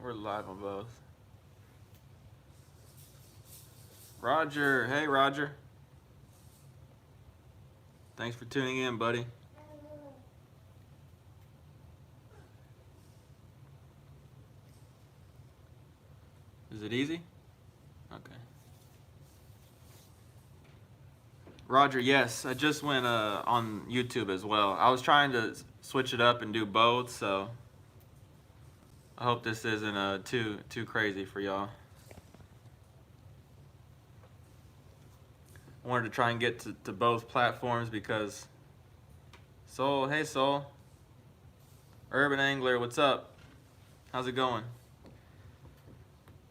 We're live on both. Roger, hey Roger. Thanks for tuning in, buddy. Is it easy? Okay. Roger, yes, I just went on YouTube as well. I was trying to switch it up and do both, so I hope this isn't too crazy for y'all. I wanted to try and get to both platforms because Soul, hey Soul. Urban Angler, what's up? How's it going?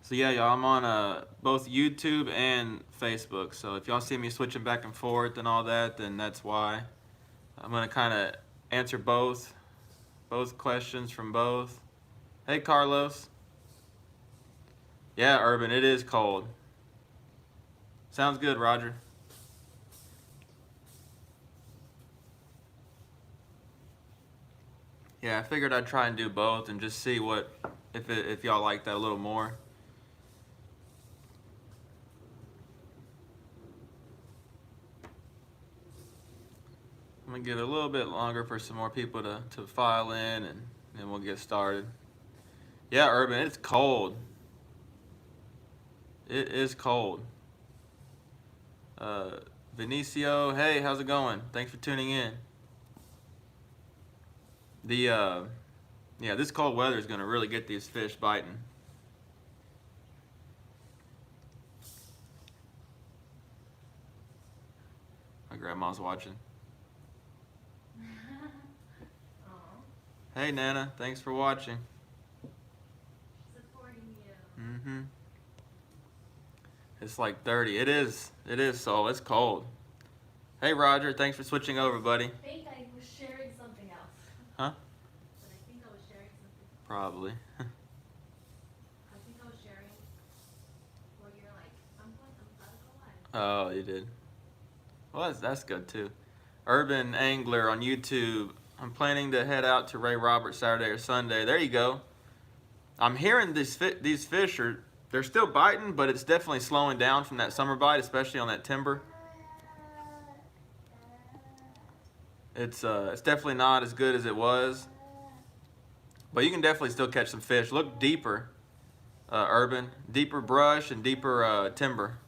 So yeah, y'all, I'm on both YouTube and Facebook. So if y'all see me switching back and forth and all that, then that's why. I'm gonna kind of answer both questions from both. Hey Carlos. Yeah, Urban, it is cold. Sounds good, Roger. Yeah, I figured I'd try and do both and just see what if y'all like that a little more. I'm gonna give it a little bit longer for some more people to file in, and then we'll get started. Yeah, Urban, it's cold. It is cold. Benicio, hey, how's it going? Thanks for tuning in. Yeah, this cold weather is gonna really get these fish biting. My grandma's watching. Hey Nana, thanks for watching. Supporting you. Mm-hmm. It's like 30. It is, so it's cold. Hey Roger, thanks for switching over, buddy. I think I was sharing something else. Huh? But I think I was sharing something. Probably. I think I was sharing where you're like, I'm about to go live. Oh, you did. Well, that's good too. Urban Angler on YouTube. I'm planning to head out to Ray Roberts Saturday or Sunday. There you go. I'm hearing these fish they're still biting, but it's definitely slowing down from that summer bite, especially on that timber. It's definitely not as good as it was, but you can definitely still catch some fish. Look deeper, Urban, deeper brush and deeper timber.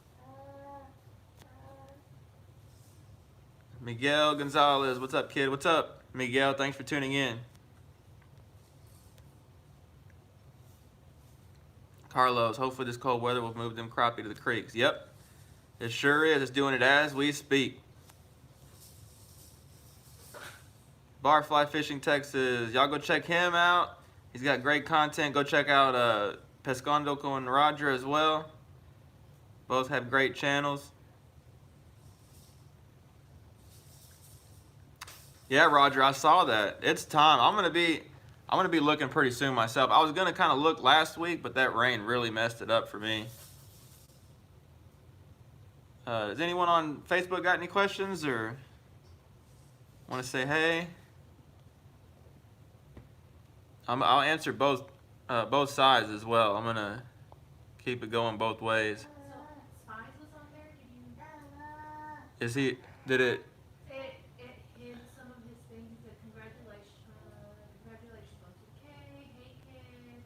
Miguel Gonzalez, what's up, kid? What's up? Miguel, thanks for tuning in. Carlos, hopefully this cold weather will move them crappie to the creeks. Yep, it sure is. It's doing it as we speak. Barfly Fishing Texas, y'all go check him out. He's got great content. Go check out Pescondoco and Roger as well. Both have great channels. Yeah, Roger, I saw that. It's time. I'm gonna be looking pretty soon myself. I was gonna kind of look last week, but that rain really messed it up for me. Does anyone on Facebook got any questions or want to say hey? I'll answer both sides as well. I'm gonna keep it going both ways. So, Spies was on there? Is he? Did it? In some of his things, he said congratulations on 2K, hey kid.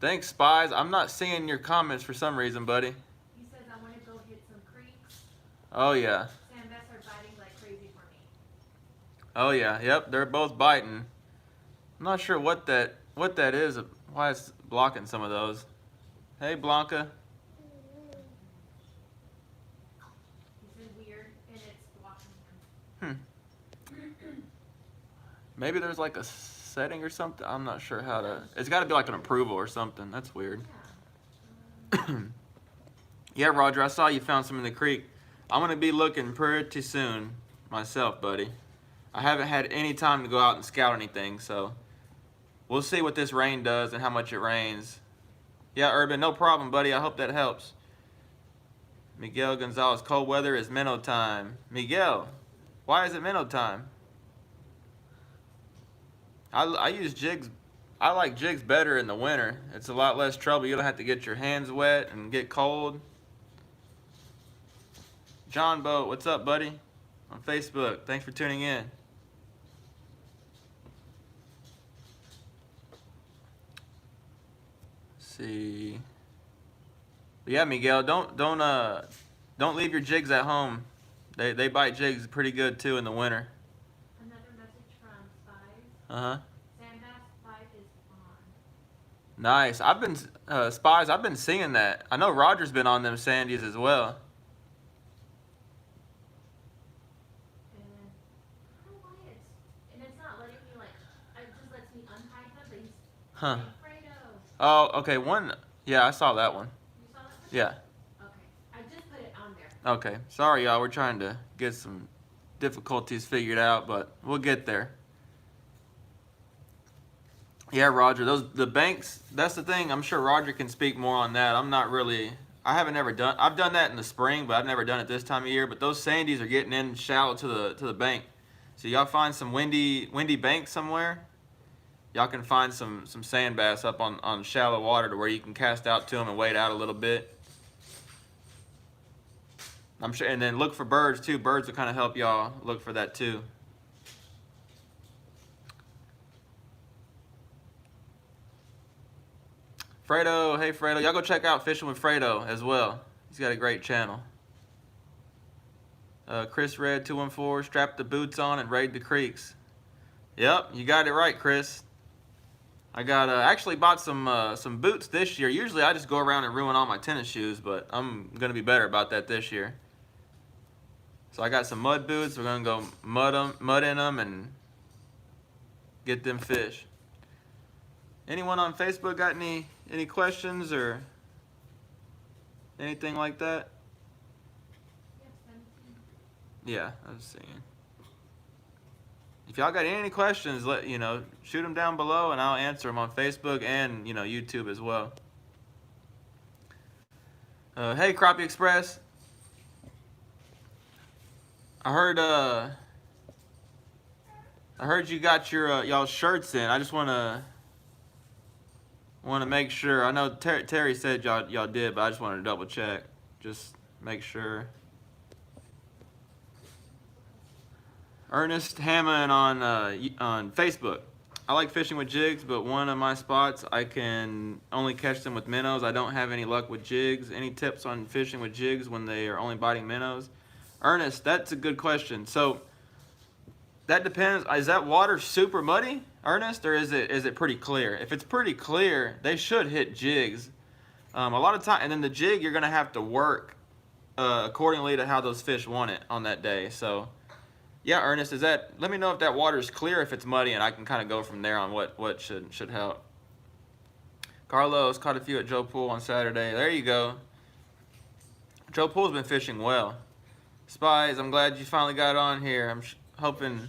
Thanks, Spies. I'm not seeing your comments for some reason, buddy. He says I want to go hit some creeks. Oh yeah. Sam Bess are biting like crazy for me. Oh yeah. Yep. They're both biting. I'm not sure what that is. Why it's blocking some of those. Hey Blanca. He's been weird and it's blocking him. Maybe there's like a setting or something. I'm not sure how to. It's got to be like an approval or something. That's weird. Yeah, Roger, I saw you found some in the creek. I'm going to be looking pretty soon myself, buddy. I haven't had any time to go out and scout anything, so we'll see what this rain does and how much it rains. Yeah, Urban, no problem, buddy. I hope that helps. Miguel Gonzalez, cold weather is minnow time. Miguel, why is it minnow time? I use jigs I like jigs better in the winter. It's a lot less trouble. You don't have to get your hands wet and get cold. John Boat, what's up, buddy? On Facebook. Thanks for tuning in. Let's see. But yeah, Miguel, don't leave your jigs at home. They bite jigs pretty good too in the winter. Another message from Spies. Uh-huh. Sandbass fight is on. Nice. I've been Spies, I've been seeing that. I know Roger's been on them Sandies as well. And I don't know why it's not letting me it just lets me unhide them, but he's Huh. saying Fredo. Oh, okay. Yeah, I saw that one. You saw that one? Yeah. Okay. I just put it on there. Okay. Sorry, y'all. We're trying to get some difficulties figured out, but we'll get there. Yeah, Roger. The banks. That's the thing. I'm sure Roger can speak more on that. I'm not really. I've done that in the spring, but I've never done it this time of year. But those sandies are getting in shallow to the bank. So y'all find some windy banks somewhere. Y'all can find some sand bass up on shallow water to where you can cast out to them and wade out a little bit. I'm sure, and then look for birds too. Birds will kind of help y'all look for that too. Fredo, hey Fredo, y'all go check out Fishing with Fredo as well. He's got a great channel. Chris Red 214, strap the boots on and raid the creeks. Yep, you got it right, Chris. I got actually bought some boots this year. Usually I just go around and ruin all my tennis shoes, but I'm gonna be better about that this year. So I got some mud boots. We're gonna go mud in them and get them fish. Anyone on Facebook got any questions or anything like that? Yeah, I was seeing. If y'all got any questions, shoot them down below and I'll answer them on Facebook and YouTube as well. Hey Crappie Express. I heard you got your y'all shirts in. I just wanna make sure. I know Terry said y'all did, but I just wanted to double check. Just make sure. Ernest Hammond on Facebook. I like fishing with jigs, but one of my spots I can only catch them with minnows. I don't have any luck with jigs. Any tips on fishing with jigs when they are only biting minnows? Ernest, that's a good question. So that depends. Is that water super muddy, Ernest, or is it pretty clear? If it's pretty clear, they should hit jigs. A lot of time, and then the jig you're gonna have to work accordingly to how those fish want it on that day. So. Yeah, Ernest, let me know if that water is clear, if it's muddy, and I can kind of go from there on what should help. Carlos caught a few at Joe Pool on Saturday. There you go. Joe Pool's been fishing well. Spies, I'm glad you finally got on here. I'm hoping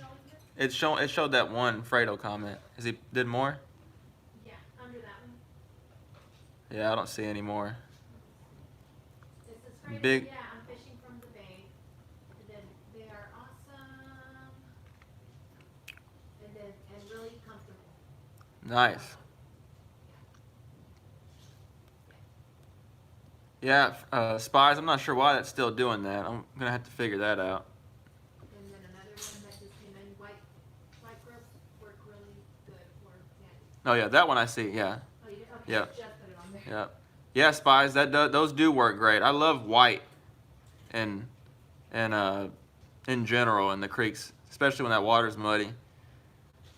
it showed that one Fredo comment. Has he did more? Yeah, under that one. Yeah, I don't see any more. This is Fredo. Big. Yeah, I'm fishing from the bank. And then they are awesome. And really comfortable. Nice. Yeah, Spies, I'm not sure why that's still doing that. I'm going to have to figure that out. And then another one that just came in, white groups work really good for sandy. Oh, yeah, that one I see, yeah. Oh, you did? Okay, Yeah. just put it on there. Yeah. Yeah, Spies, those do work great. I love white and in general in the creeks, especially when that water's muddy.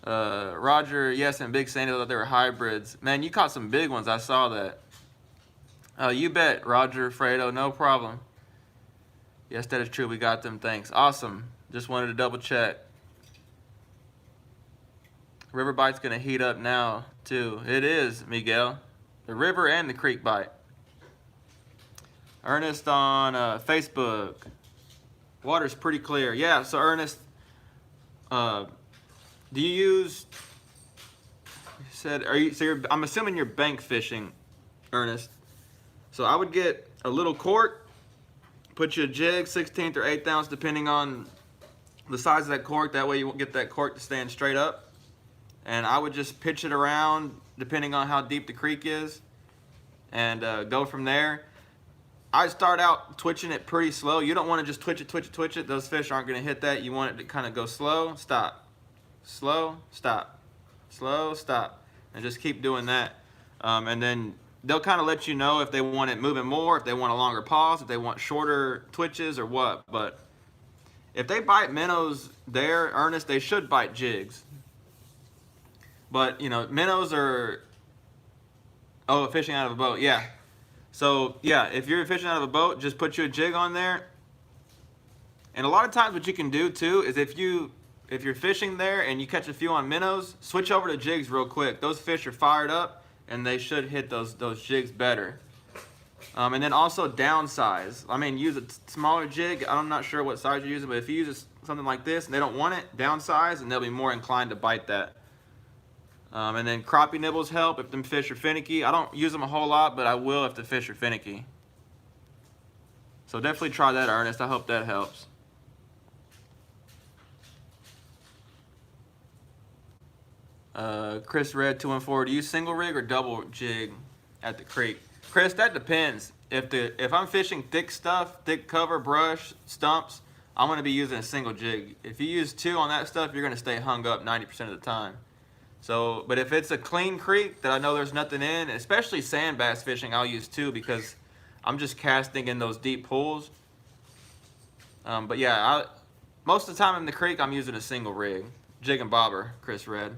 Roger, yes, and Big Sandy thought they were hybrids. Man, you caught some big ones. I saw that. You bet, Roger, Fredo, no problem. Yes, that is true. We got them. Thanks. Awesome. Just wanted to double check. River bite's going to heat up now, too. It is, Miguel. The river and the creek bite. Ernest on Facebook. Water's pretty clear. Yeah, so Ernest, do you use, I'm assuming you're bank fishing, Ernest. So I would get a little cork, put you a jig, 16th or 8th ounce, depending on the size of that cork. That way you won't get that cork to stand straight up. and I would just pitch it around depending on how deep the creek is, and go from there. I start out twitching it pretty slow. You don't want to just twitch it. Those fish aren't going to hit that. You want it to kind of go slow, stop, slow, stop, slow, stop, and just keep doing that. And then they'll kind of let you know if they want it moving more, if they want a longer pause, if they want shorter twitches or what. But if they bite minnows there, Ernest, they should bite jigs. But, you know, minnows are, oh, fishing out of a boat, yeah. So, yeah, if you're fishing out of a boat, just put you a jig on there. And a lot of times what you can do, too, is if you're fishing there and you catch a few on minnows, switch over to jigs real quick. Those fish are fired up, and they should hit those jigs better. And then also downsize. I mean, use a smaller jig. I'm not sure what size you're using, but if you use something like this and they don't want it, downsize, and they'll be more inclined to bite that. And then crappie nibbles help if them fish are finicky. I don't use them a whole lot, but I will if the fish are finicky. So definitely try that, Ernest. I hope that helps. Chris Red 214. Do you single rig or double jig at the creek? Chris, that depends. If I'm fishing thick stuff, thick cover, brush, stumps, I'm going to be using a single jig. If you use two on that stuff, you're going to stay hung up 90% of the time. So, but if it's a clean creek that I know there's nothing in, especially sand bass fishing, I'll use two because I'm just casting in those deep pools. But yeah, most of the time in the creek, I'm using a single rig. Jig and bobber, Chris Red.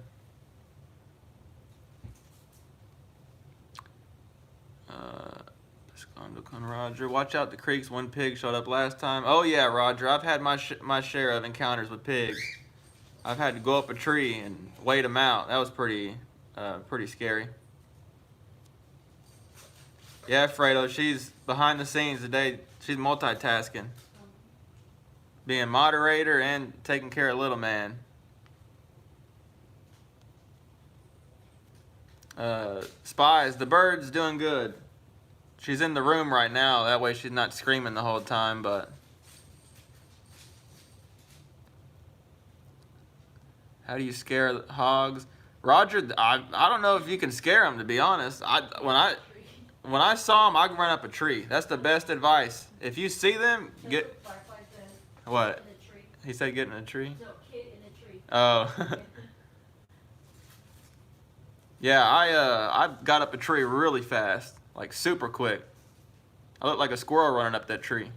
Roger, watch out the creeks. One pig showed up last time. Oh yeah, Roger, I've had my share of encounters with pigs. I've had to go up a tree and wait them out. That was pretty scary. Yeah, Fredo, she's behind the scenes today. She's multitasking. Being moderator and taking care of little man. Spies, the bird's doing good. She's in the room right now. That way she's not screaming the whole time, but... How do you scare hogs? Roger, I don't know if you can scare them, to be honest. When I saw them, I can run up a tree. That's the best advice. If you see them, get... What? He said get in a tree? No, kid in a tree. Oh. Yeah, I got up a tree really fast. Like super quick. I looked like a squirrel running up that tree.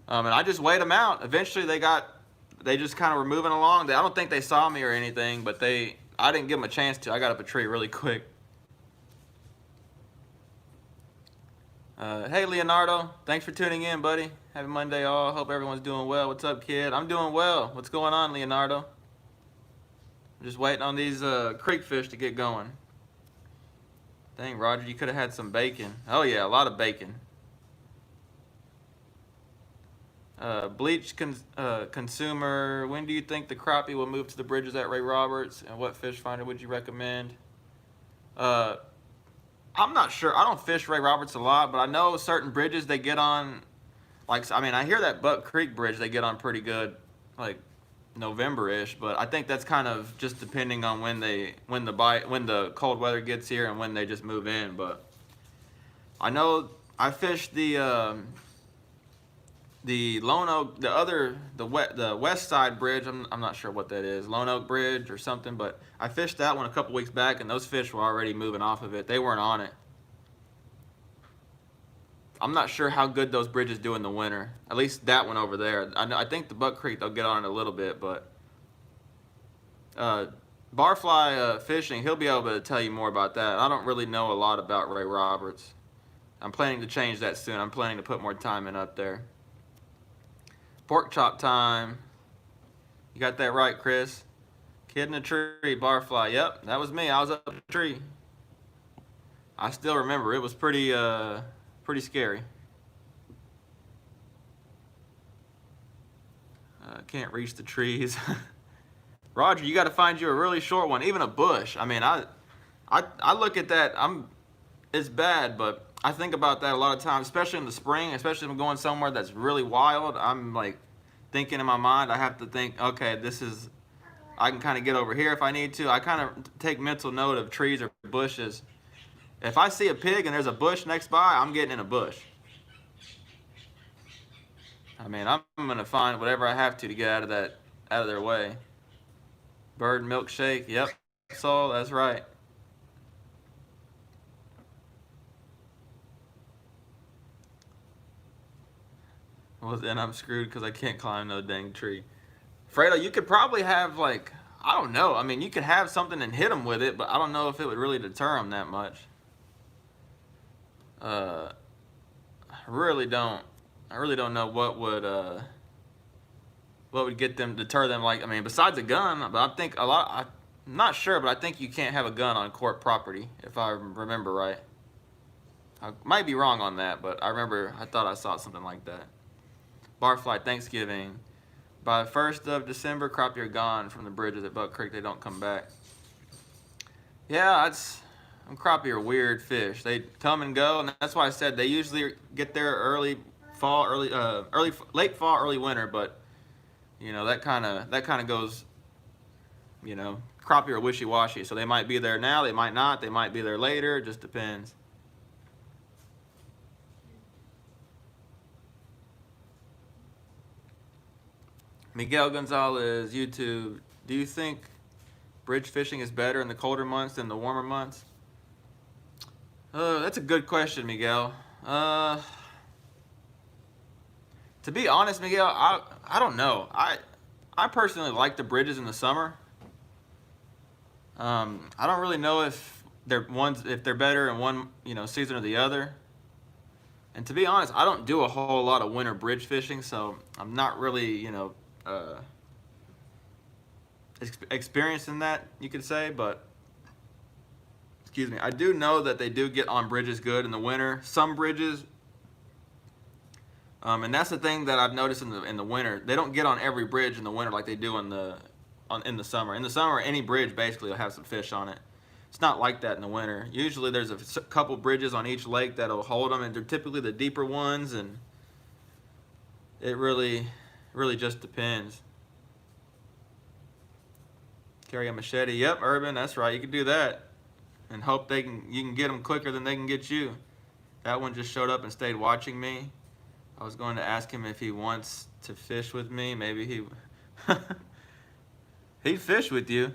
And I just weighed them out. Eventually they just kind of were moving along. I don't think they saw me or anything, but I didn't give them a chance to. I got up a tree really quick. Hey Leonardo, thanks for tuning in, buddy. Happy Monday all. Hope everyone's doing well. What's up, kid? I'm doing well. What's going on, Leonardo? I'm just waiting on these creek fish to get going. Dang, Roger, you could have had some bacon. Oh yeah, a lot of bacon. Bleach consumer, when do you think the crappie will move to the bridges at Ray Roberts, and what fish finder would you recommend? I'm not sure. I don't fish Ray Roberts a lot, but I know certain bridges they get on, like, I mean, I hear that Buck Creek bridge they get on pretty good, like November-ish, but I think that's kind of just depending on when the cold weather gets here and when they just move in. But I know I fished the Lone Oak, the west side bridge. I'm not sure what that is, Lone Oak Bridge or something, but I fished that one a couple weeks back, and those fish were already moving off of it. They weren't on it. I'm not sure how good those bridges do in the winter. At least that one over there. I think the Buck Creek, they'll get on it a little bit, but barfly fishing, he'll be able to tell you more about that. I don't really know a lot about Ray Roberts. I'm planning to change that soon. I'm planning to put more time in up there. Pork chop time. You got that right, Chris. Kid in a tree, barfly. Yep, that was me. I was up a tree. I still remember. It was pretty scary. Can't reach the trees. Roger, you got to find you a really short one, even a bush. I mean, I look at that. It's bad, but I think about that a lot of times, especially in the spring, especially if I'm going somewhere that's really wild. I'm like thinking in my mind, I have to think, okay, this is I can kind of get over here if I need to. I kind of take mental note of trees or bushes. If I see a pig and there's a bush next by, I'm getting in a bush. I mean, I'm gonna find whatever I have to get out of their way. Bird milkshake, yep, Soul, that's right. Well, then I'm screwed because I can't climb no dang tree. Fredo, you could probably have like, I don't know. I mean, you could have something and hit them with it, but I don't know if it would really deter them that much. I really don't know what would get them, deter them. Like, I mean, besides a gun, but I think I'm not sure, but I think you can't have a gun on court property, if I remember right. I might be wrong on that, but I thought I saw something like that. Barfly Thanksgiving. By the 1st of December, crappie are gone from the bridges at Buck Creek. They don't come back. Yeah, crappie are weird fish. They come and go, and that's why I said they usually get there late fall, early winter. But you know that kind of goes. You know, crappie are wishy-washy, so they might be there now, they might not, they might be there later. It just depends. Miguel Gonzalez, YouTube. Do you think bridge fishing is better in the colder months than the warmer months? That's a good question, Miguel. To be honest, Miguel, I don't know. I personally like the bridges in the summer. I don't really know if they're better in one season or the other. And to be honest, I don't do a whole lot of winter bridge fishing, so I'm not really experiencing that, you could say. But excuse me, I do know that they do get on bridges good in the winter. Some bridges, and that's the thing that I've noticed in the winter. They don't get on every bridge in the winter like they do in the summer. In the summer, any bridge basically will have some fish on it. It's not like that in the winter. Usually there's a couple bridges on each lake that'll hold them, and they're typically the deeper ones, and it really just depends. Carry a machete. Yep, Urban, that's right. You can do that and hope you can get them quicker than they can get you. That one just showed up and stayed watching me. I was going to ask him if he wants to fish with me. Maybe he'd fish with you.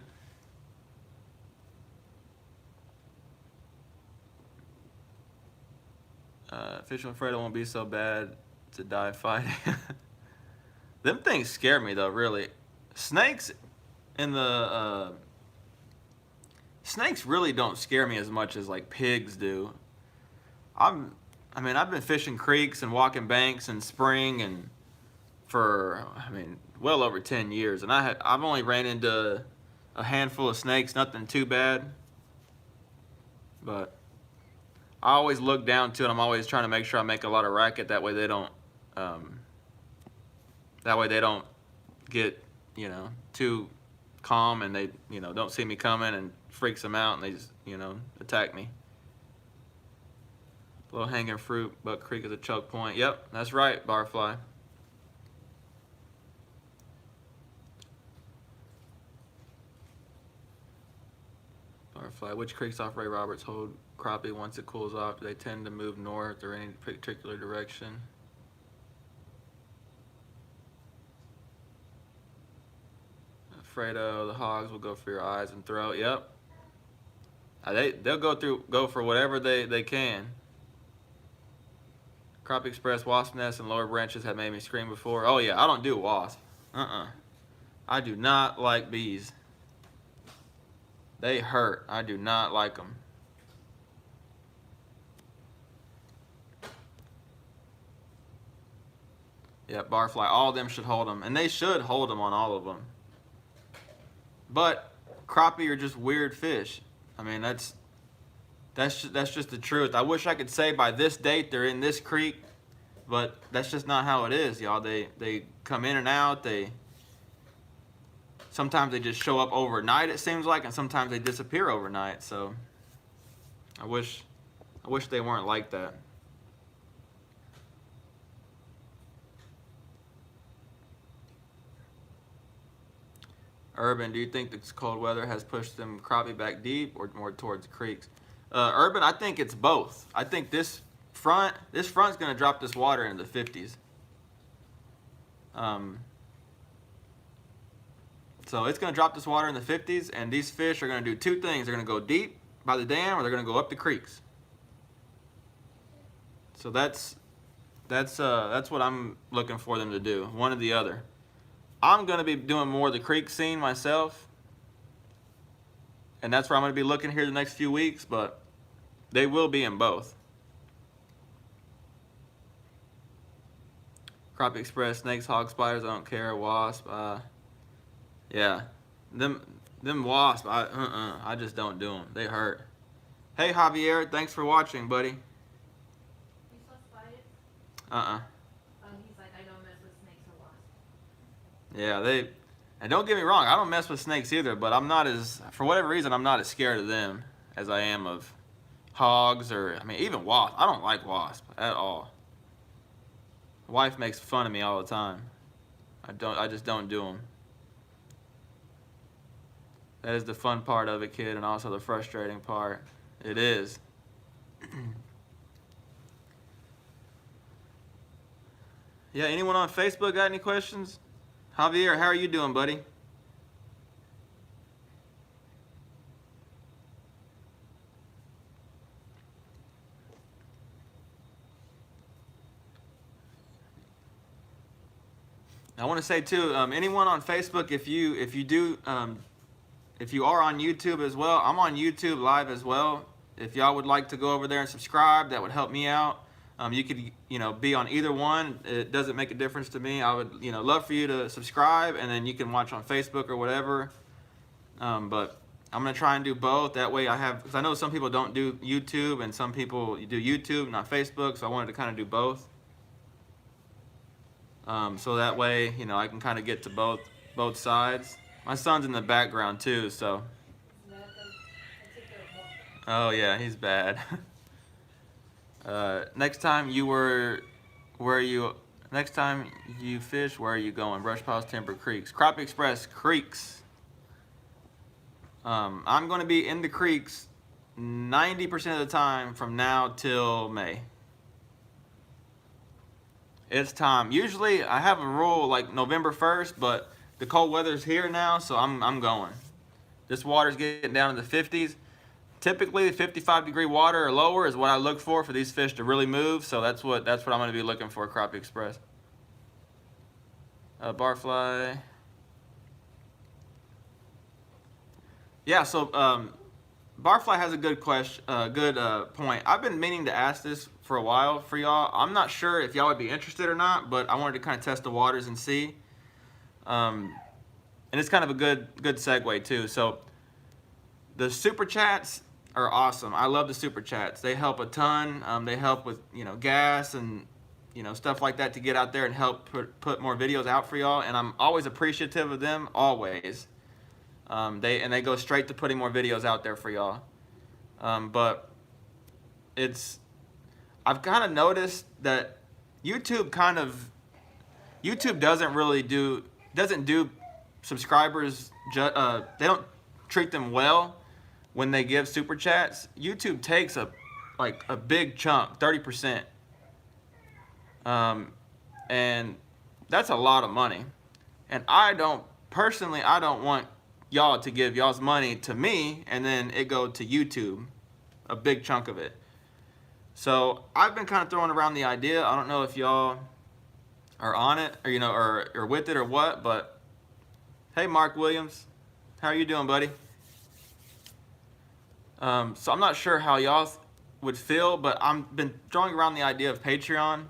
Fishing with Fredo won't be so bad to die fighting. Them things scare me though, really. Snakes snakes really don't scare me as much as like pigs do. I've been fishing creeks and walking banks in spring and for well over 10 years, and I've only ran into a handful of snakes, nothing too bad. But I always look down to it. I'm always trying to make sure I make a lot of racket. That way they don't get too calm, and they don't see me coming and freaks them out, and they just attack me. Low hanging fruit, Buck Creek is a choke point. Yep, that's right, Barfly. Barfly, which creeks off Ray Roberts hold crappie once it cools off? Do they tend to move north or any particular direction? Fredo, the hogs will go for your eyes and throat. Yep. They'll go for whatever they can. Crappie Express, wasp nests and lower branches have made me scream before. Oh yeah, I don't do wasp. I do not like bees. They hurt. I do not like them. Yeah, barfly. All of them should hold them, and they should hold them on all of them. But crappie are just weird fish. I mean, that's just the truth. I wish I could say by this date they're in this creek, but that's just not how it is, y'all. They come in and out. Sometimes they just show up overnight, it seems like, and sometimes they disappear overnight. So I wish they weren't like that. Urban, do you think this cold weather has pushed them crappie back deep or more towards creeks? Urban, I think it's both. I think this front's going to drop this water into the 50s. So it's going to drop this water in the 50s, and these fish are going to do two things. They're going to go deep by the dam, or they're going to go up the creeks. So that's what I'm looking for them to do, one or the other. I'm going to be doing more of the creek scene myself, and that's where I'm going to be looking here the next few weeks, but they will be in both. Crappie Express, snakes, hog spiders, I don't care, wasp, yeah, them wasps, I just don't do them. They hurt. Hey Javier, thanks for watching, buddy. You saw spiders? He's like, I don't mess with snakes or wasps. Yeah, and don't get me wrong, I don't mess with snakes either, but for whatever reason, I'm not as scared of them as I am of hogs or, I mean, even wasps. I don't like wasps at all. My wife makes fun of me all the time. I just don't do them. That is the fun part of it, kid, and also the frustrating part. It is. Yeah, anyone on Facebook got any questions? Javier, how are you doing, buddy? I want to say too, anyone on Facebook, if you are on YouTube as well, I'm on YouTube live as well. If y'all would like to go over there and subscribe, that would help me out. You could, be on either one. It doesn't make a difference to me. I would, love for you to subscribe, and then you can watch on Facebook or whatever. But I'm gonna try and do both. That way because I know some people don't do YouTube, and some people do YouTube, not Facebook. So I wanted to kind of do both. So that way, I can kind of get to both sides. My son's in the background too, so. Oh yeah, he's bad. Next time you fish, where are you going? Brush piles, timber, creeks. Crappie Express, creeks. I'm going to be in the creeks 90% of the time from now till May. It's time. Usually I have a rule like November 1st, but the cold weather's here now, so I'm going. This water's getting down in the 50s. Typically 55-degree water or lower is what I look for these fish to really move, so that's what I'm going to be looking for, Crappie Express. Barfly. Yeah, so Barfly has a good question, point. I've been meaning to ask this for a while for y'all. I'm not sure if y'all would be interested or not, but I wanted to kind of test the waters and see. And it's kind of a good segue too. So the super chats are awesome. I love the super chats. They help a ton. They help with gas and stuff like that to get out there and help put more videos out for y'all. And I'm always appreciative of them, always. They go straight to putting more videos out there for y'all. But I've kind of noticed that YouTube doesn't do subscribers, they don't treat them well when they give super chats. YouTube takes a big chunk, 30%. And that's a lot of money. And I don't want y'all to give y'all's money to me and then it go to YouTube, a big chunk of it. So I've been kind of throwing around the idea. I don't know if y'all are on it or or with it or what, but hey, Mark Williams, how are you doing, buddy? So I'm not sure how y'all would feel, but I've been throwing around the idea of Patreon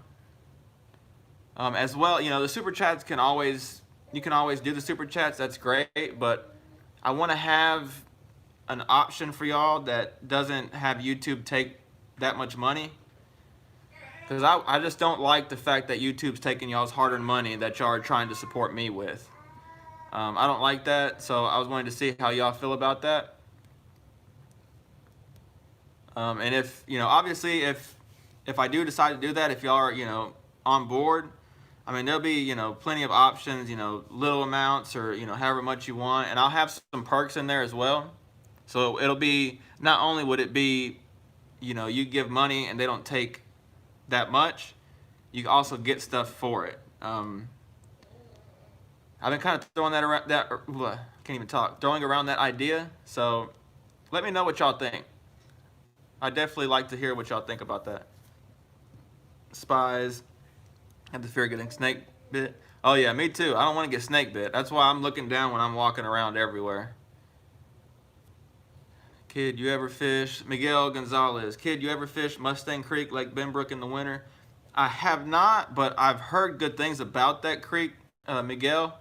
as well. The super chats you can always do the super chats. That's great, but I want to have an option for y'all that doesn't have YouTube take that much money, because I just don't like the fact that YouTube's taking y'all's hard-earned money that y'all are trying to support me with. I don't like that, so I was wanting to see how y'all feel about that. And if obviously if I do decide to do that, if y'all are on board, I mean, there'll be, you know, plenty of options, you know, little amounts or, you know, however much you want. And I'll have some perks in there as well. So it'll be, not only would it be, you know, you give money and they don't take that much, you also get stuff for it. I've been kind of throwing that around, can't even talk, throwing around that idea. So let me know what y'all think. I definitely like to hear what y'all think about that. Spies. Have the fear of getting snake bit. Oh yeah, me too. I don't want to get snake bit. That's why I'm looking down when I'm walking around everywhere. Kid, you ever fish? Miguel Gonzalez. Kid, you ever fish Mustang Creek, Lake Benbrook in the winter? I have not, but I've heard good things about that creek, Miguel.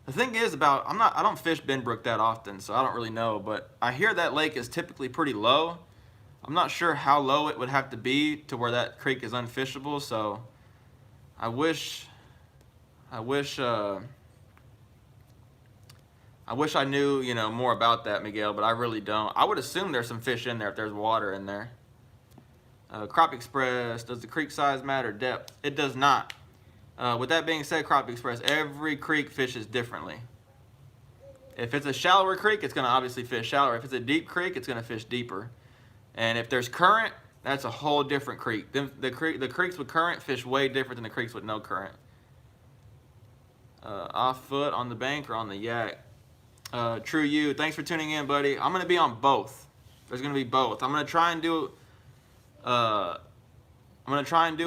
The thing is I don't fish Benbrook that often, so I don't really know, but I hear that lake is typically pretty low. I'm not sure how low it would have to be to where that creek is unfishable, so I wish I knew, you know, more about that, Miguel, but I really don't. I would assume there's some fish in there if there's water in there. Crop Express, does the creek size matter? Depth? It does not. With that being said, Crop Express, every creek fishes differently. If it's a shallower creek, it's going to obviously fish shallower. If it's a deep creek, it's going to fish deeper. And if there's current, that's a whole different creek. The creeks with current fish way different than the creeks with no current. Off foot, on the bank, or on the yak? True you, thanks for tuning in, buddy. I'm going to be on both. There's going to be both. I'm going to try and do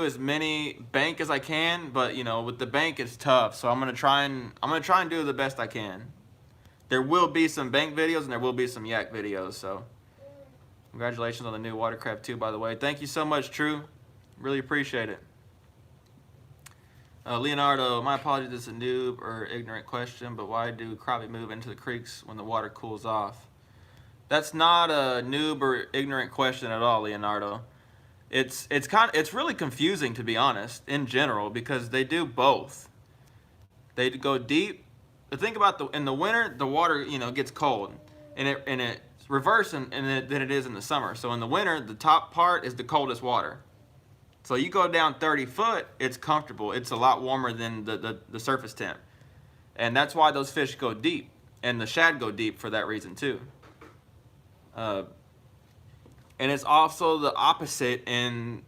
as many bank as I can, but you know, with the bank it's tough. So I'm gonna try and do the best I can. There will be some bank videos and there will be some yak videos. So congratulations on the new watercraft 2, by the way. Thank you so much, True. Really appreciate it. Leonardo, my apologies, it's a noob or ignorant question, but why do crappie move into the creeks when the water cools off? That's not a noob or ignorant question at all, Leonardo. It's really confusing, to be honest, in general, because they do both. They go deep. But think about in the winter, the water, you know, gets cold, and it's reverse than it is in the summer. So in the winter, the top part is the coldest water. So you go down 30 foot, it's comfortable. It's a lot warmer than the surface temp, and that's why those fish go deep, and the shad go deep for that reason too. And it's also the opposite in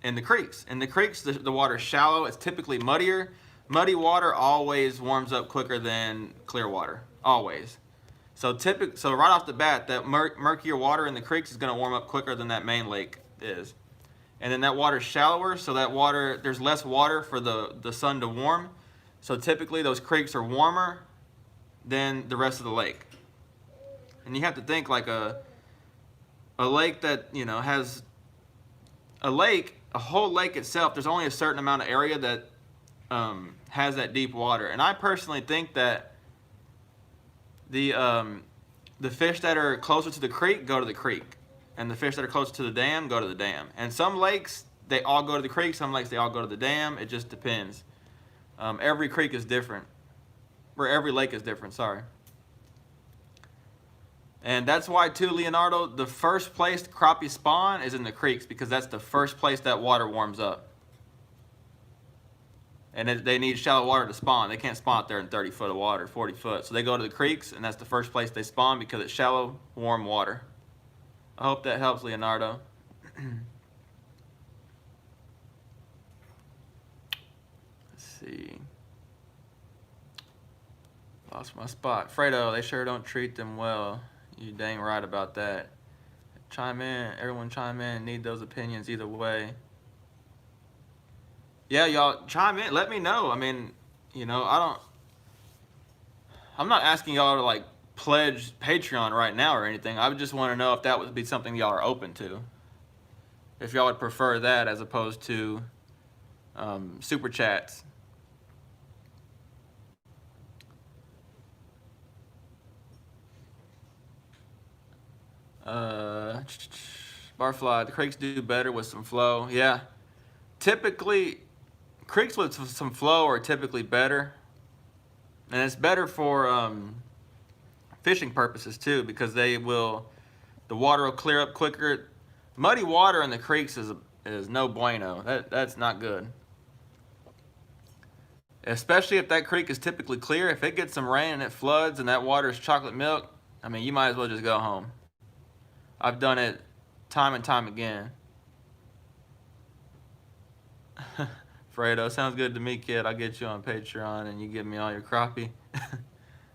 the creeks. In the creeks, the water's shallow. It's typically muddier. Muddy water always warms up quicker than clear water, always. So right off the bat, that murkier water in the creeks is going to warm up quicker than that main lake is. And then that water's shallower, so there's less water for the sun to warm. So typically those creeks are warmer than the rest of the lake. And you have to think like a lake that, you know, has a whole lake itself, there's only a certain amount of area that has that deep water. And I personally think that the fish that are closer to the creek go to the creek, and the fish that are closer to the dam go to the dam. And some lakes, they all go to the creek, some lakes they all go to the dam. It just depends. Every creek is different, or every lake is different, sorry. And that's why too, Leonardo, the first place crappie spawn is in the creeks, because that's the first place that water warms up. And they need shallow water to spawn. They can't spawn out there in 30 foot of water, 40 foot. So they go to the creeks, and that's the first place they spawn because it's shallow, warm water. I hope that helps, Leonardo. Let's see. Lost my spot. Fredo, they sure don't treat them well. You dang right about that. Chime in, everyone chime in. Need those opinions either way. Yeah, y'all chime in. Let me know. I mean, you know, I'm not asking y'all to like pledge Patreon right now or anything. I would just want to know if that would be something y'all are open to. If y'all would prefer that as opposed to super chats. Barfly, the creeks do better with some flow. Yeah, typically creeks with some flow are typically better, and it's better for fishing purposes too, because the water will clear up quicker. Muddy water in the creeks is no bueno. That's not good. especially if that creek is typically clear. If it gets some rain and it floods and that water is chocolate milk, I mean, you might as well just go home. I've done it time and time again. Fredo, sounds good to me, kid. I'll get you on Patreon and you give me all your crappie.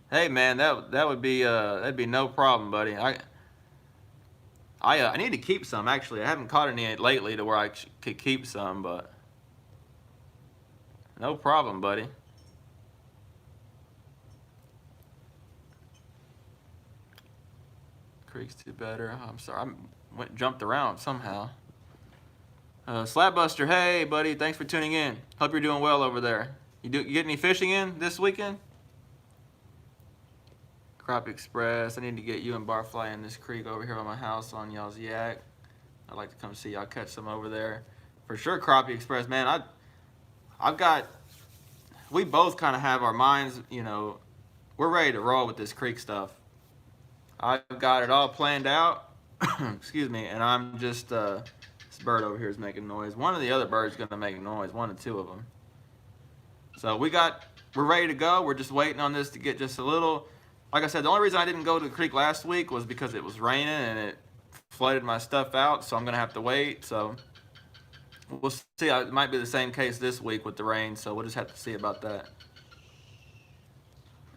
Hey, man, that would be that'd be no problem, buddy. I need to keep some, actually. I haven't caught any lately to where I could keep some, but no problem, buddy. Creek's too better. Oh, I'm sorry. I jumped around somehow. Slapbuster, hey, buddy. Thanks for tuning in. Hope you're doing well over there. You get any fishing in this weekend? Crappie Express. I need to get you and Barfly in this creek over here by my house on y'all's yak. I'd like to come see y'all catch some over there. For sure, Crappie Express, man. We both kind of have our minds, you know, we're ready to roll with this creek stuff. I've got it all planned out. Excuse me, and I'm just, this bird over here is making noise. One of the other birds is going to make noise, one or two of them. So we're ready to go. We're just waiting on this to get just a little. Like I said, the only reason I didn't go to the creek last week was because it was raining and it flooded my stuff out, so I'm going to have to wait. So we'll see. It might be the same case this week with the rain, so we'll just have to see about that.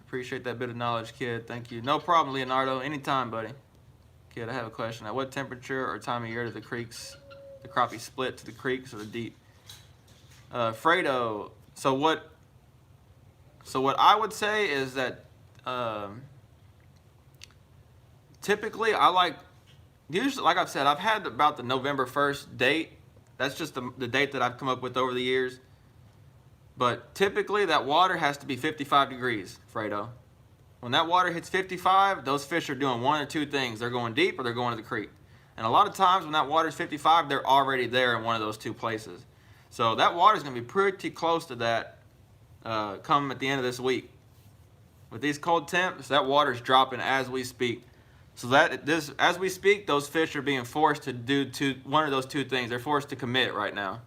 Appreciate that bit of knowledge, kid. Thank you. No problem, Leonardo. Anytime, buddy. Kid, I have a question. At what temperature or time of year do the crappie split to the creeks or the deep? Fredo, so what I would say is that typically usually, like I've said, I've had about the November 1st date. That's just the date that I've come up with over the years. But typically that water has to be 55 degrees, Fredo. When that water hits 55, those fish are doing one or two things. They're going deep or they're going to the creek. And a lot of times when that water is 55, they're already there in one of those two places. So that water is going to be pretty close to that come at the end of this week. With these cold temps, that water is dropping as we speak. So as we speak, those fish are being forced to do one of those two things. They're forced to commit right now.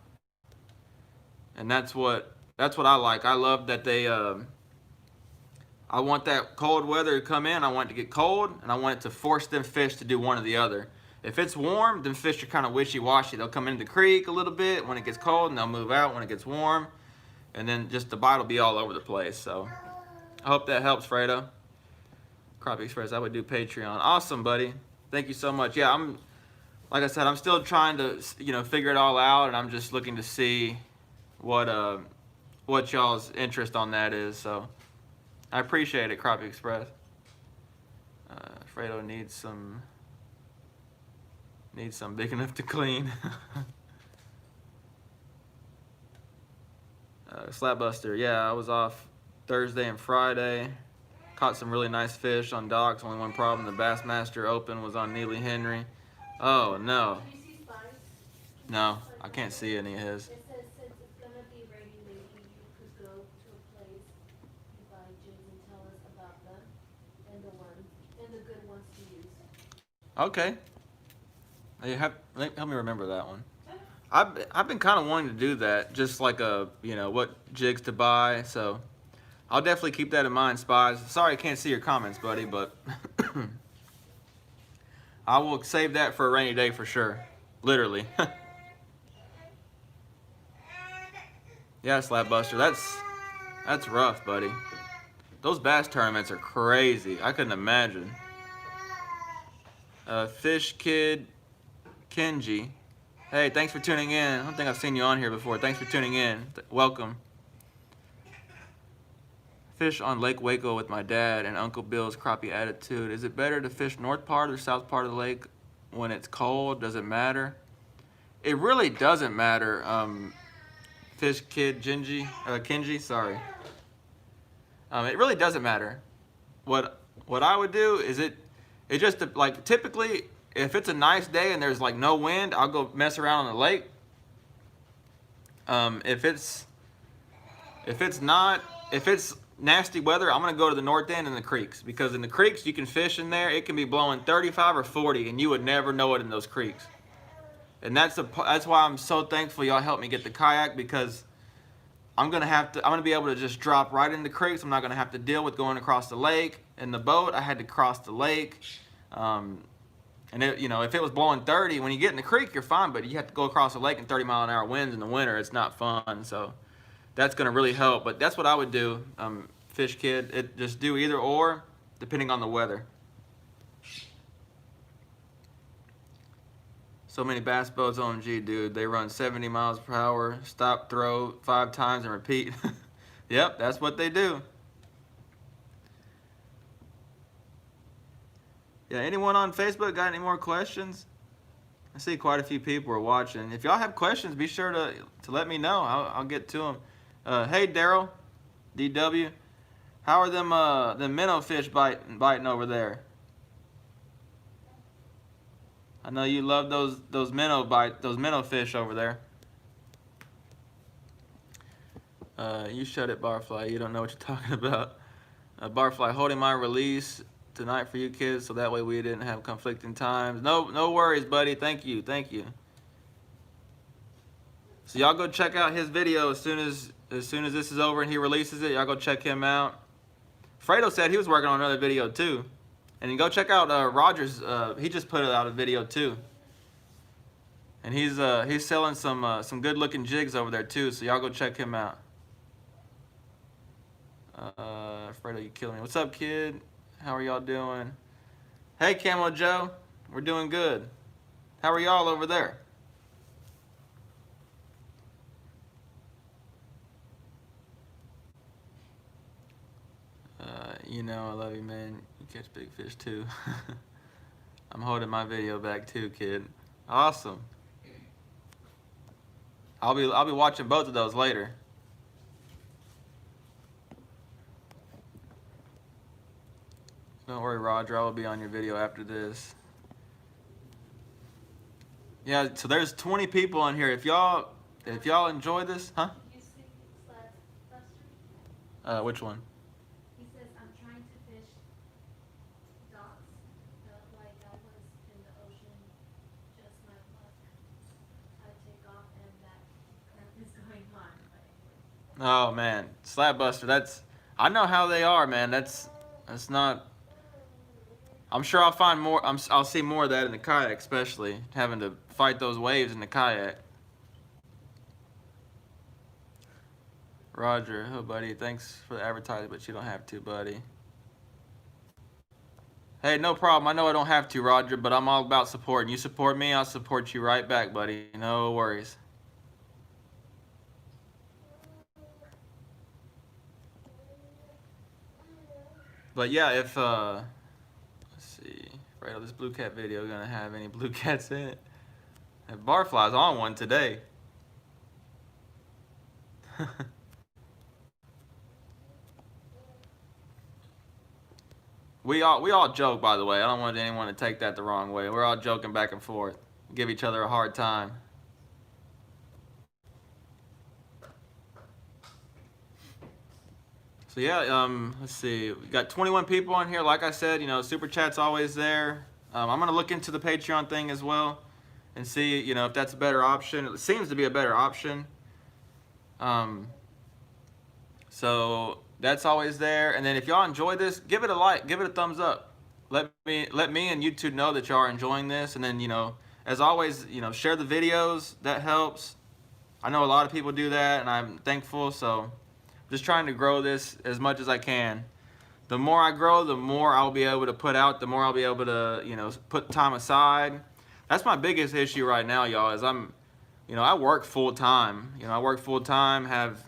And that's what I like. I love that they, I want that cold weather to come in. I want it to get cold, and I want it to force them fish to do one or the other. If it's warm, then fish are kind of wishy-washy. They'll come into the creek a little bit when it gets cold, and they'll move out when it gets warm. And then just the bite will be all over the place. So I hope that helps, Fredo. Crappie Express, I would do Patreon. Awesome, buddy. Thank you so much. Yeah, like I said, I'm still trying to, figure it all out, and I'm just looking to see what y'all's interest on that is. So I appreciate it, Crappie Express. Fredo needs some big enough to clean. Slapbuster, yeah, I was off Thursday and Friday. Caught some really nice fish on docks. Only one problem, the Bassmaster Open was on Neely Henry. Oh, no. Can you see spies? No, I can't see any of his. It says since it's gonna be raining lately, you could go to a place and buy jigs and tell us about them and the good ones to use. Okay. Help me remember that one. I've been kind of wanting to do that, just like what jigs to buy. So I'll definitely keep that in mind, Spies. Sorry I can't see your comments, buddy, but I will save that for a rainy day for sure. Literally. Yeah, Slapbuster, that's rough, buddy. Those bass tournaments are crazy. I couldn't imagine. Fish Kid Kenji. Hey, thanks for tuning in. I don't think I've seen you on here before. Thanks for tuning in. Welcome. Fish on Lake Waco with my dad and Uncle Bill's crappie attitude. Is it better to fish north part or south part of the lake when it's cold? Does it matter? It really doesn't matter. Fish Kid Kenji, sorry. It really doesn't matter. What I would do is it just like typically if it's a nice day and there's like no wind, I'll go mess around on the lake. If it's nasty weather, I'm gonna go to the north end in the creeks, because in the creeks you can fish in there. It can be blowing 35 or 40 and you would never know it in those creeks. And that's why I'm so thankful y'all helped me get the kayak, because I'm gonna be able to just drop right in the creeks. I'm not gonna have to deal with going across the lake. In the boat, I had to cross the lake. And it, if it was blowing 30, when you get in the creek, you're fine, but you have to go across the lake in 30-mile-an-hour winds in the winter. It's not fun. So that's gonna really help. But that's what I would do, Fish Kid. Just do either or, depending on the weather. So many bass boats, OMG, dude. They run 70 miles per hour, stop, throw 5 times, and repeat. Yep, that's what they do. Yeah, anyone on Facebook got any more questions? I see quite a few people are watching. If y'all have questions, be sure to let me know. I'll get to them. Hey, Daryl, DW, how are them minnow fish biting over there? I know you love those minnow fish over there. You shut it, Barfly. You don't know what you're talking about. Barfly, holding my release tonight for you kids, so that way we didn't have conflicting times. No worries, buddy. Thank you. So y'all go check out his video as soon as this is over and he releases it. Y'all go check him out. Fredo said he was working on another video too, and you go check out Roger's. He just put out a video too, and he's selling some good looking jigs over there too. So y'all go check him out. Fredo, you killing me. What's up, kid? How are y'all doing? Hey, Camo Joe. We're doing good. How are y'all over there? I love you, man. You catch big fish too. I'm holding my video back too, kid. Awesome. I'll be watching both of those later. Don't worry, Roger. I will be on your video after this. Yeah, so there's 20 people on here. If y'all enjoy this, huh? You see Buster? Which one? He says, I'm trying to fish docks. Like I was in the ocean, just my luck. I take off and that crap is going on. But anyway. Oh man, Slapbuster. I know how they are, man. That's not. I'm sure I'll find more. I'll see more of that in the kayak, especially having to fight those waves in the kayak. Roger, oh buddy, thanks for the advertising, but you don't have to, buddy. Hey, no problem. I know I don't have to, Roger, but I'm all about supporting. You support me, I'll support you right back, buddy. No worries. But yeah, if let's see, Fredo, this blue cat video gonna have any blue cats in it? If Barfly's on one today. We all joke, by the way. I don't want anyone to take that the wrong way. We're all joking back and forth. Give each other a hard time. So yeah, let's see. We got 21 people on here. Like I said, super chat's always there. I'm gonna look into the Patreon thing as well and see, if that's a better option. It seems to be a better option. So that's always there. And then if y'all enjoy this, give it a like, give it a thumbs up. Let me and YouTube know that y'all are enjoying this. And then, as always, share the videos. That helps. I know a lot of people do that, and I'm thankful. So just trying to grow this as much as I can. The more I grow, the more I'll be able to put out, the more I'll be able to, put time aside. That's my biggest issue right now, y'all, is I work full time. I work full time, have,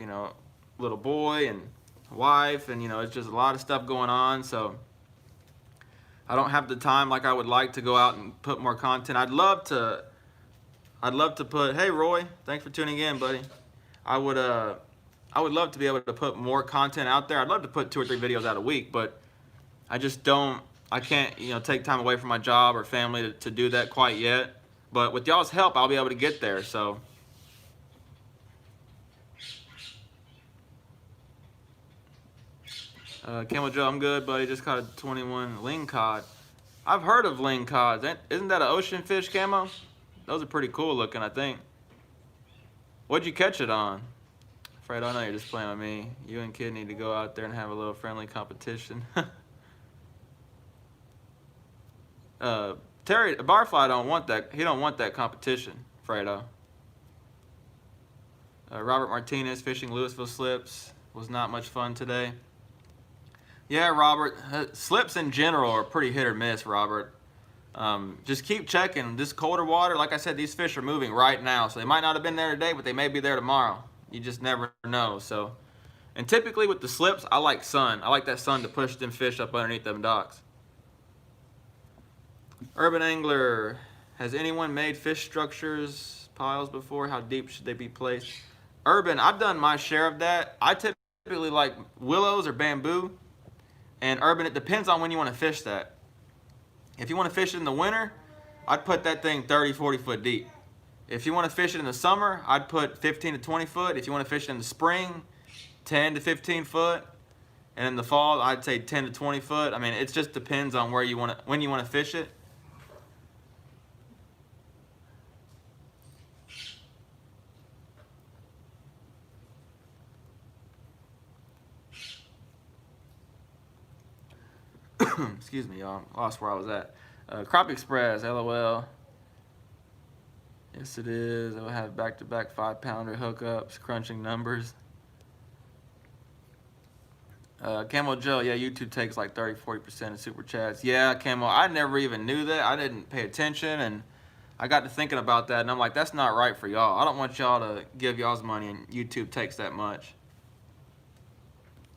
little boy and wife, and, it's just a lot of stuff going on. So I don't have the time like I would like to go out and put more content. I'd love to put, hey, Roy, thanks for tuning in, buddy. I would love to be able to put more content out there. I'd love to put 2 or 3 videos out a week, but I just don't. I can't, take time away from my job or family to do that quite yet. But with y'all's help, I'll be able to get there. So, Camel Joe, I'm good, buddy. Just caught a 21 lingcod. I've heard of lingcods. Isn't that an ocean fish, Camo? Those are pretty cool looking, I think. What'd you catch it on? Fred, I know you're just playing with me. You and Kid need to go out there and have a little friendly competition. Terry, Barfly don't want that. He don't want that competition, Fredo. Robert Martinez fishing Louisville slips was not much fun today. Yeah, Robert, slips in general are pretty hit or miss, Robert. Just keep checking. This colder water, like I said, these fish are moving right now, so they might not have been there today, but they may be there tomorrow. You just never know. So, and typically with the slips, I like sun. I like that sun to push them fish up underneath them docks. Urban Angler, has anyone made fish structures piles before? How deep should they be placed? Urban, I've done my share of that. I typically like willows or bamboo. And Urban, it depends on when you want to fish that. If you want to fish it in the winter, I'd put that thing 30, 40 foot deep. If you want to fish it in the summer, I'd put 15 to 20 foot. If you want to fish it in the spring, 10 to 15 foot. And in the fall, I'd say 10 to 20 foot. I mean, it just depends on where you want to, when you want to fish it. Excuse me, y'all. Lost where I was at. Crop Express, LOL. Yes, it is. It will have back-to-back 5-pounder hookups, crunching numbers. Camel Joe, yeah, YouTube takes like 30-40% of super chats. Yeah, Camel, I never even knew that. I didn't pay attention, and I got to thinking about that, and I'm like, that's not right for y'all. I don't want y'all to give y'all's money, and YouTube takes that much.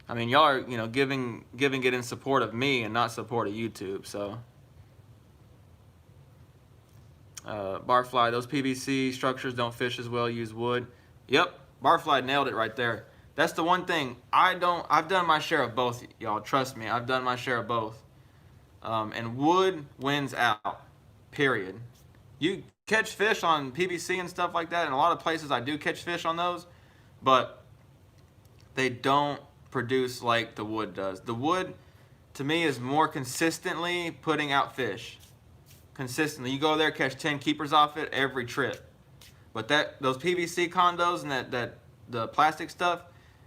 I mean, y'all are, you know, giving it in support of me and not support of YouTube, so. Barfly, those PVC structures don't fish as well, use wood. Yep, Barfly nailed it right there. That's the one thing, I've done my share of both, y'all, trust me, I've done my share of both. And wood wins out, period. You catch fish on PVC and stuff like that, and a lot of places I do catch fish on those, but they don't produce like the wood does. The wood, to me, is more consistently putting out fish. Consistently. You go there, catch 10 keepers off it every trip. But those PVC condos and the plastic stuff,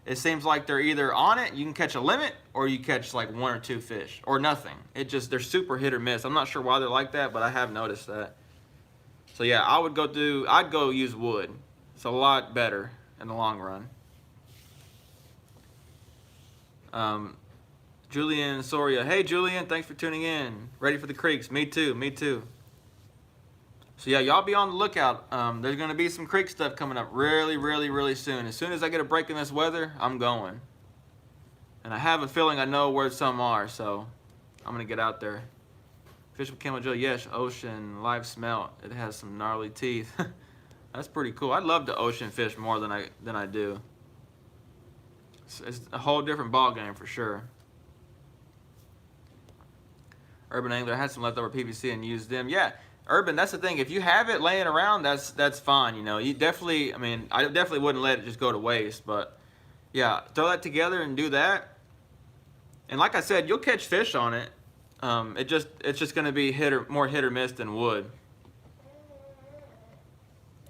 it seems like they're either on it, you can catch a limit, or you catch like 1 or 2 fish, or nothing. They're super hit or miss. I'm not sure why they're like that, but I have noticed that. So yeah, I'd go use wood. It's a lot better in the long run. Julian Soria. Hey, Julian, thanks for tuning in. Ready for the creeks? Me too, me too. So yeah, y'all be on the lookout. There's going to be some creek stuff coming up really, really, really soon. As soon as I get a break in this weather, I'm going. And I have a feeling I know where some are, so I'm going to get out there. Fish with Camel Joe. Yes, ocean, live smelt. It has some gnarly teeth. That's pretty cool. I'd love to ocean fish more than I do. It's a whole different ball game for sure. Urban Angler, I had some leftover PVC and used them. Yeah, Urban, that's the thing. If you have it laying around, that's fine. You know, you definitely, I mean, I definitely wouldn't let it just go to waste. But yeah, throw that together and do that. And like I said, you'll catch fish on it. It's just going to be more hit or miss than wood.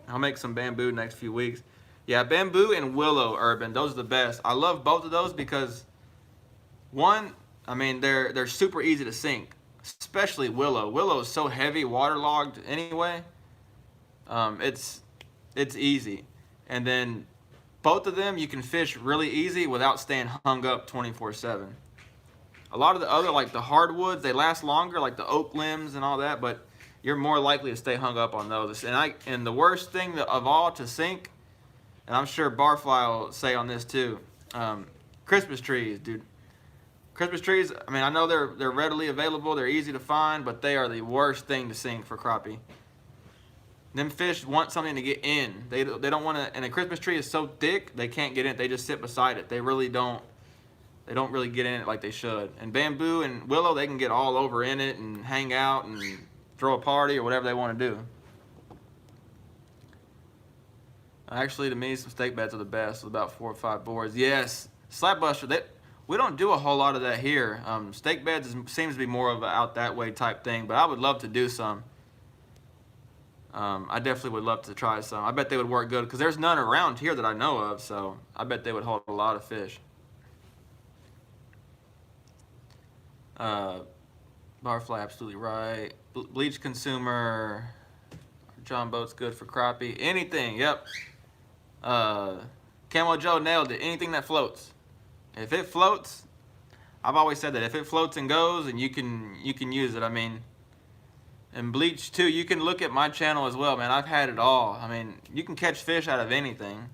I'll make some bamboo next few weeks. Yeah, bamboo and willow, Urban, those are the best. I love both of those because one, I mean, they're super easy to sink, especially willow. Willow is so heavy, waterlogged anyway. It's easy. And then both of them you can fish really easy without staying hung up 24/7. A lot of the other, like the hardwoods, they last longer, like the oak limbs and all that, but you're more likely to stay hung up on those. And the worst thing of all to sink, and I'm sure Barfly will say on this too, Christmas trees, dude. Christmas trees, I mean, I know they're readily available, they're easy to find, but they are the worst thing to sink for crappie. Them fish want something to get in. They don't want to, and a Christmas tree is so thick, they can't get in it. They just sit beside it. They don't really get in it like they should. And bamboo and willow, they can get all over in it and hang out and throw a party or whatever they want to do. Actually, to me, some stake beds are the best with about 4 or 5 boards. Yes, slapbuster, we don't do a whole lot of that here. Stake beds seems to be more of a out that way type thing, but I would love to do some. I definitely would love to try some. I bet they would work good because there's none around here that I know of, so I bet they would hold a lot of fish. Barfly, absolutely right. Bleach consumer. John Boat's good for crappie. Anything, yep. Camo Joe nailed it. Anything that floats. If it floats, I've always said that if it floats and goes, and you can use it. I mean, and bleach too. You can look at my channel as well, man. I've had it all. I mean, you can catch fish out of anything.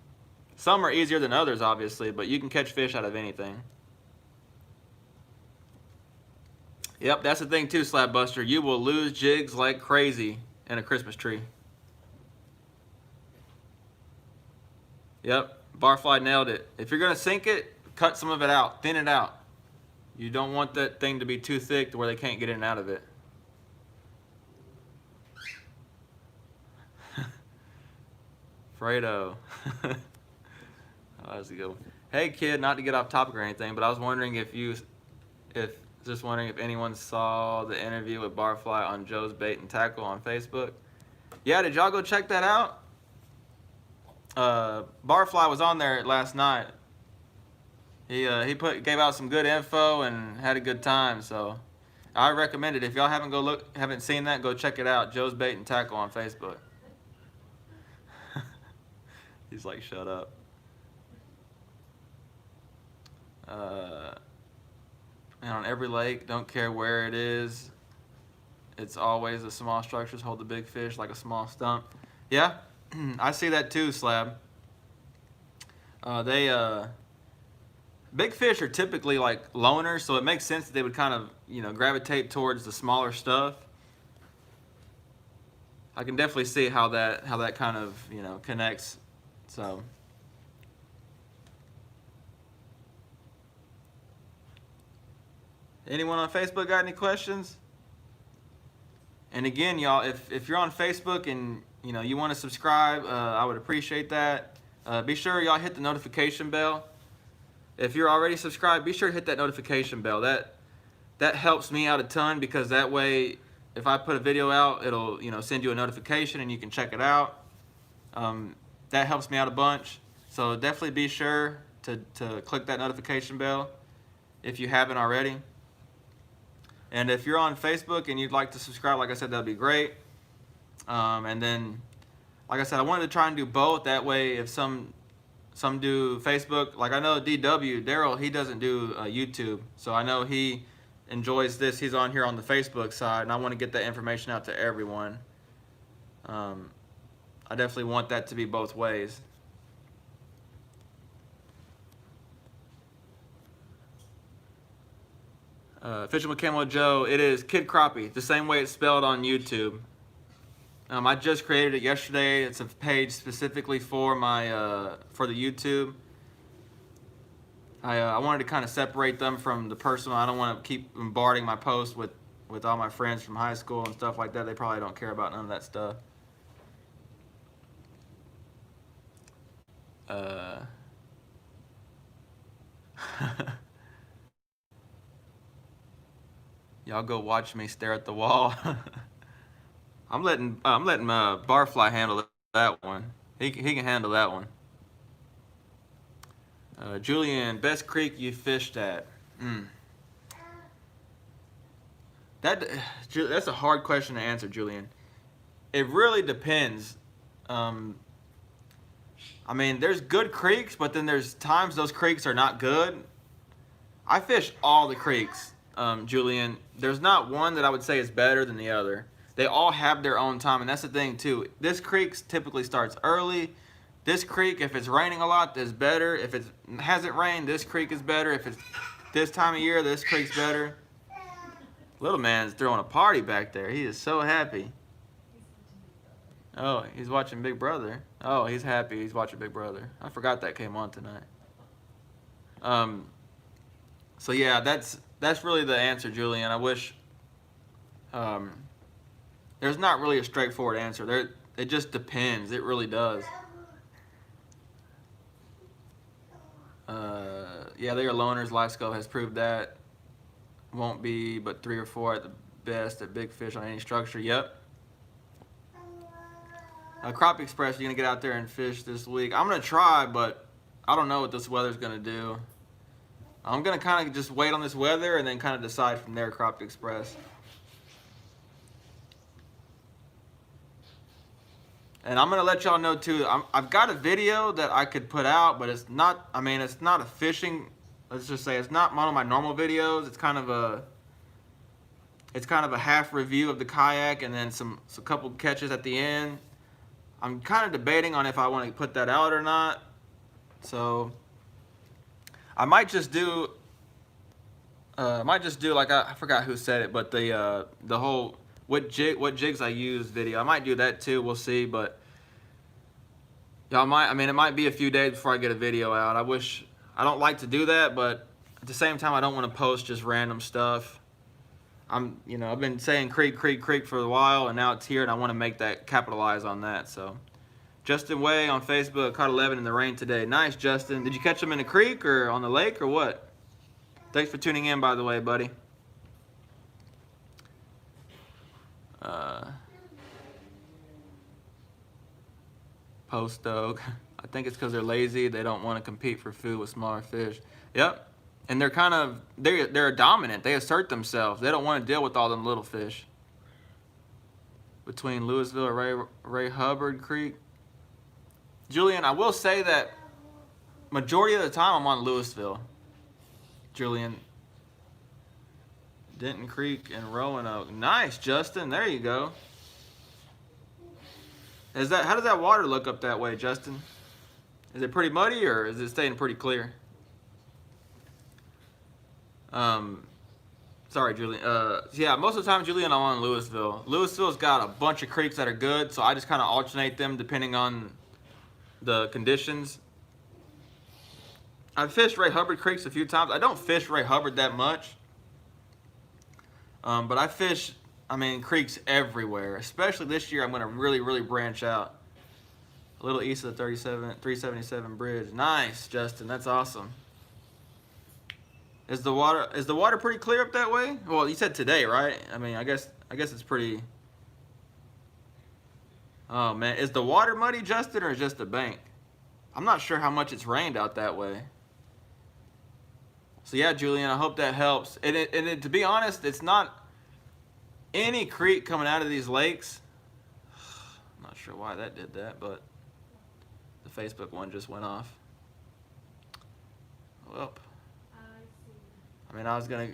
Some are easier than others, obviously, but you can catch fish out of anything. Yep, that's the thing too, Slapbuster. You will lose jigs like crazy in a Christmas tree. Yep, Barfly nailed it. If you're gonna sink it, cut some of it out, thin it out. You don't want that thing to be too thick to where they can't get in and out of it. Fredo. How's it go? Hey kid, not to get off topic or anything, but I was wondering if anyone saw the interview with Barfly on Joe's Bait and Tackle on Facebook. Yeah, did y'all go check that out? Barfly was on there last night. He gave out some good info and had a good time, so I recommend it. If y'all haven't seen that, go check it out. Joe's Bait and Tackle on Facebook. He's like, shut up. And on every lake, don't care where it is, it's always the small structures hold the big fish like a small stump. Yeah, I see that too, Slab. Big fish are typically like loners, so it makes sense that they would kind of, gravitate towards the smaller stuff. I can definitely see how that kind of, connects. So. Anyone on Facebook got any questions? And again, y'all, if you're on Facebook and you want to subscribe, I would appreciate that. Be sure y'all hit the notification bell. If you're already subscribed, be sure to hit that notification bell. That helps me out a ton, because that way, if I put a video out, it'll send you a notification and you can check it out. That helps me out a bunch. So definitely be sure to click that notification bell if you haven't already. And if you're on Facebook and you'd like to subscribe, like I said, that'd be great. And then, like I said, I wanted to try and do both. That way, if some do Facebook, like I know DW, Daryl, he doesn't do YouTube. So I know he enjoys this. He's on here on the Facebook side, and I want to get that information out to everyone. I definitely want that to be both ways. Fisherman Camo Joe, it is Kid Crappie, the same way it's spelled on YouTube. I just created it yesterday. It's a page specifically for my for the YouTube. I wanted to kind of separate them from the personal. I don't want to keep bombarding my posts with all my friends from high school and stuff like that. They probably don't care about none of that stuff. Y'all go watch me stare at the wall. I'm letting Barfly handle that one. He can handle that one. Julian, best creek you fished at? That's a hard question to answer, Julian. It really depends. I mean, there's good creeks, but then there's times those creeks are not good. I fish all the creeks. Julian, there's not one that I would say is better than the other. They all have their own time, and that's the thing too. This creek typically starts early. This creek, if it's raining a lot, is better. If it hasn't rained, this creek is better. If it's this time of year, this creek's better. Little man's throwing a party back there. He is so happy. Oh, he's watching Big Brother. Oh, he's happy. He's watching Big Brother. I forgot that came on tonight. So yeah, that's really the answer, Julian. I wish there's not really a straightforward answer. It just depends. It really does. Yeah, they are loners. LiveScope has proved that. Won't be but 3 or 4 at the best at big fish on any structure. Yep. Crappie Express, you're gonna get out there and fish this week. I'm gonna try, but I don't know what this weather's gonna do. I'm gonna kind of just wait on this weather and then kind of decide from there. Crappie Express. And I'm gonna let y'all know too. I've got a video that I could put out, but it's not. I mean, it's not a fishing. Let's just say it's not one of my normal videos. It's kind of a half review of the kayak and then some couple catches at the end. I'm kind of debating on if I want to put that out or not. So I might just do. Like I forgot who said it, but the whole what jigs I use video. I might do that too. We'll see, but y'all might. I mean, it might be a few days before I get a video out. I don't like to do that, but at the same time, I don't want to post just random stuff. I've been saying creek for a while, and now it's here, and I want to make that capitalize on that. So, Justin Way on Facebook caught 11 in the rain today. Nice, Justin. Did you catch them in the creek or on the lake or what? Thanks for tuning in, by the way, buddy. Post Oak. I think it's because they're lazy. They don't want to compete for food with smaller fish. Yep. And they're dominant. They assert themselves. They don't want to deal with all them little fish. Between Louisville and Ray Hubbard Creek. Julian, I will say that majority of the time I'm on Louisville. Julian. Denton Creek and Roanoke. Nice, Justin. There you go. How does that water look up that way, Justin? Is it pretty muddy or is it staying pretty clear? Sorry, Julian. Yeah, most of the time, Julian, I'm on Louisville. Louisville's got a bunch of creeks that are good, so I just kind of alternate them depending on the conditions. I've fished Ray Hubbard creeks a few times. I don't fish Ray Hubbard that much, but I fish, creeks everywhere. Especially this year, I'm going to really branch out. A little east of the 377 bridge. Nice, Justin. That's awesome. Is the water pretty clear up that way? Well, you said today, right? I guess it's pretty. Oh man, is the water muddy, Justin, or is it just the bank? I'm not sure how much it's rained out that way. So yeah, Julian, I hope that helps. And to be honest, it's not any creek coming out of these lakes. I'm not sure why that did that, but the Facebook one just went off. Well. I was gonna,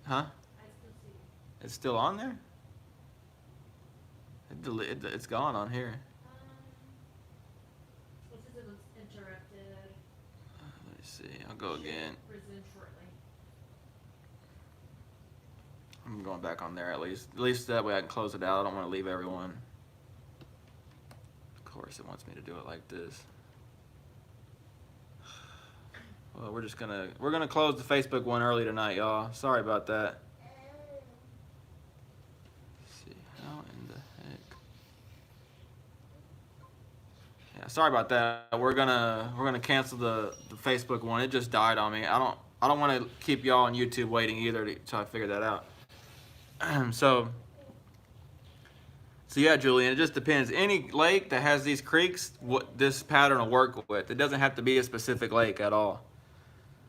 huh? I still see it. It's still on there? It's gone on here. It says it was interrupted. Let me see. I'll go again. Resume shortly. I'm going back on there at least. At least that way I can close it out. I don't want to leave everyone. Of course, it wants me to do it like this. Well, we're gonna close the Facebook one early tonight, y'all. Sorry about that. Let's see, how in the heck? Yeah, sorry about that. We're gonna cancel the Facebook one. It just died on me. I don't want to keep y'all on YouTube waiting either until I figure that out. So yeah, Julian, it just depends. Any lake that has these creeks, this pattern will work with. It doesn't have to be a specific lake at all.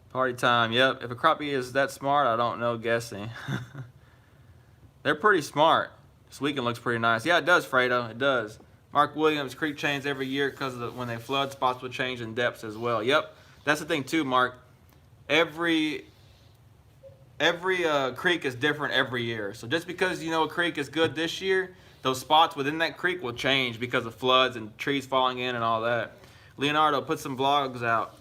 Party time, yep. If a crappie is that smart, I don't know, guessing. They're pretty smart. This weekend looks pretty nice. Yeah, it does, Fredo, it does. Mark Williams, creek change every year because when they flood, spots will change in depths as well. Yep, that's the thing too, Mark. Every creek is different every year. So just because a creek is good this year, those spots within that creek will change because of floods and trees falling in and all that. Leonardo, put some vlogs out.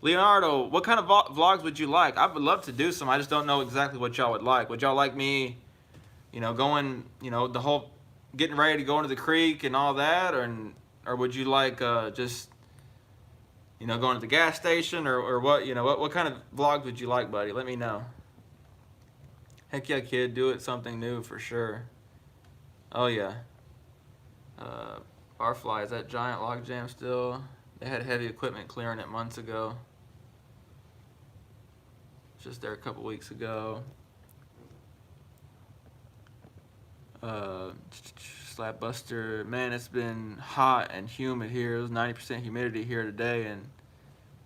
Leonardo, what kind of vlogs would you like? I would love to do some. I just don't know exactly what y'all would like. Would y'all like me, going, the whole getting ready to go into the creek and all that, or would you like just, going to the gas station or what? What kind of vlogs would you like, buddy? Let me know. Heck yeah, kid, do it something new for sure. Oh yeah. Barfly, is that giant log jam still? They had heavy equipment clearing it months ago. Just there a couple weeks ago. Slapbuster, man, it's been hot and humid here. It was 90% humidity here today, and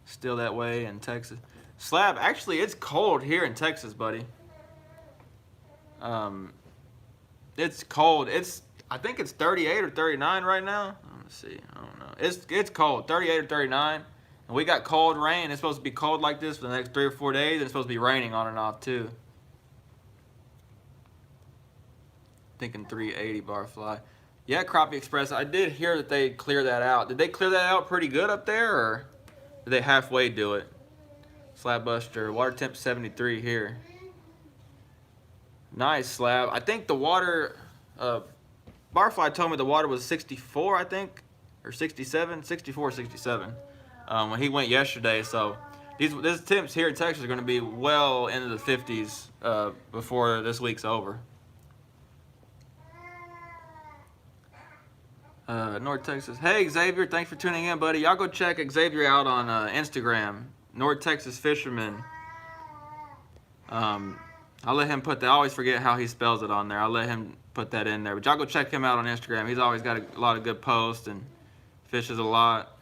still that way in Texas. Slab, actually, it's cold here in Texas, buddy. It's cold. I think it's 38 or 39 right now. Let's see. I don't know. It's cold, 38 or 39. And we got cold rain. It's supposed to be cold like this for the next 3 or 4 days. And it's supposed to be raining on and off too. Thinking 380 barfly. Yeah, Crappie Express. I did hear that they clear that out. Did they clear that out pretty good up there, or did they halfway do it? Slabbuster. Water temp 73 here. Nice, Slab. I think the water, Barfly told me the water was 64, I think, or 67, 64, 67, when he went yesterday. So these temps here in Texas are going to be well into the 50s before this week's over. North Texas. Hey, Xavier, thanks for tuning in, buddy. Y'all go check Xavier out on Instagram, North Texas Fisherman. I'll let him put that. I always forget how he spells it on there. I'll let him put that in there. But y'all go check him out on Instagram. He's always got a lot of good posts and fishes a lot.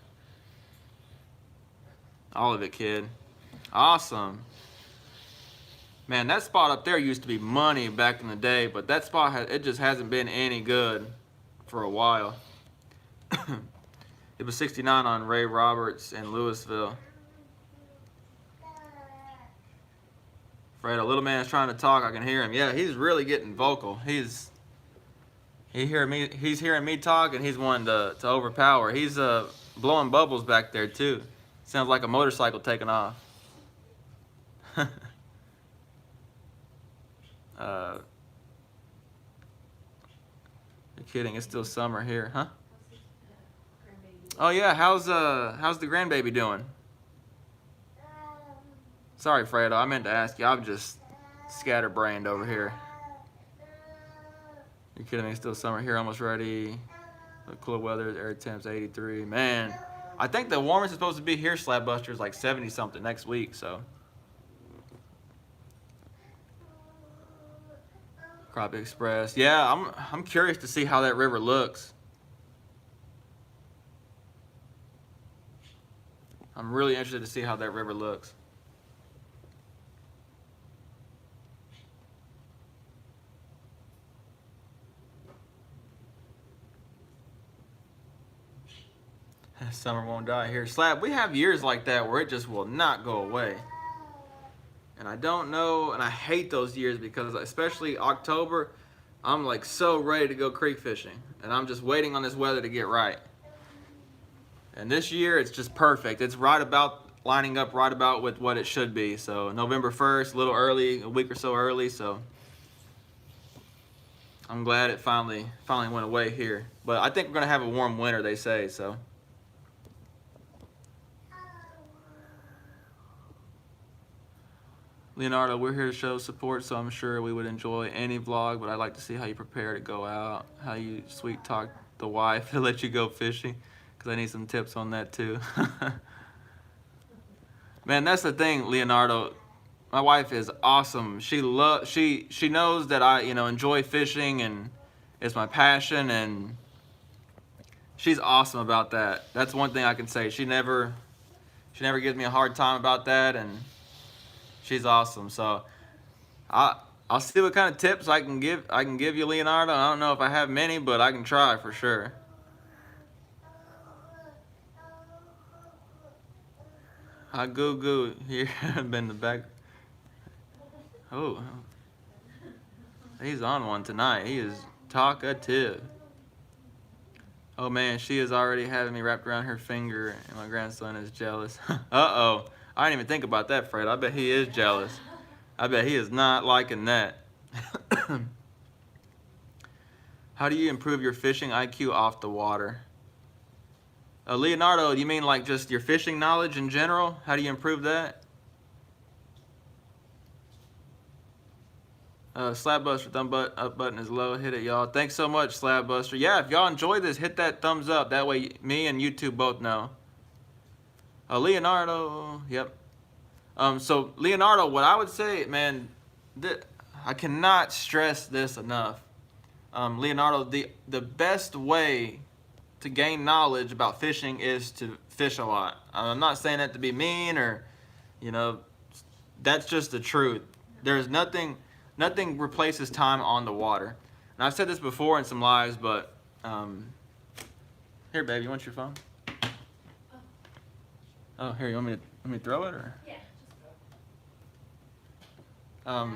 All of it, kid. Awesome. Man, that spot up there used to be money back in the day, but that spot, it just hasn't been any good for a while. It was 69 on Ray Roberts in Louisville. Fred, a little man is trying to talk. I can hear him. Yeah, he's really getting vocal. He's hearing me talk, and he's wanting to overpower. He's blowing bubbles back there too. Sounds like a motorcycle taking off. You're kidding? It's still summer here, huh? Oh yeah, how's the grandbaby doing? Sorry, Fredo, I meant to ask you. I'm just scatterbrained over here. You're kidding me? It's still summer here, almost ready. The cool weather, air temps 83. Man, I think the warmest is supposed to be here, Slabbuster, is like 70 something next week. So, Crappie Express. Yeah, I'm curious to see how that river looks. I'm really interested to see how that river looks. Summer won't die here. Slab, we have years like that where it just will not go away. And I don't know, and I hate those years because especially October, I'm like so ready to go creek fishing. And I'm just waiting on this weather to get right. And this year, it's just perfect. It's right about, lining up right about with what it should be. So November 1st, a little early, a week or so early. So I'm glad it finally went away here. But I think we're going to have a warm winter, they say, so. Leonardo, we're here to show support, so I'm sure we would enjoy any vlog, but I'd like to see how you prepare to go out, how you sweet talk the wife to let you go fishing, because I need some tips on that too. Man, that's the thing, Leonardo. My wife is awesome. She knows that I, enjoy fishing and it's my passion, and she's awesome about that. That's one thing I can say. She never gives me a hard time about that, and she's awesome. So I'll see what kind of tips I can give you, Leonardo. I don't know if I have many, but I can try for sure. Hi, Goo Goo here. Been the back. Oh, he's on one tonight. He is talkative. Oh man, she is already having me wrapped around her finger, and my grandson is jealous. Uh-oh. I didn't even think about that, Fred. I bet he is jealous. I bet he is not liking that. How do you improve your fishing IQ off the water? Leonardo, you mean like just your fishing knowledge in general? How do you improve that? Slabbuster, thumb up button is low. Hit it, y'all. Thanks so much, Slabbuster. Yeah, if y'all enjoy this, hit that thumbs up. That way me and YouTube both know. Leonardo, yep. So Leonardo, what I would say, man, I cannot stress this enough. Leonardo, the best way to gain knowledge about fishing is to fish a lot. I'm not saying that to be mean or, you know, that's just the truth. There's nothing replaces time on the water. And I've said this before in some lives, but here, babe, you want your phone? Oh, here, you want me to throw it or? Yeah, just go.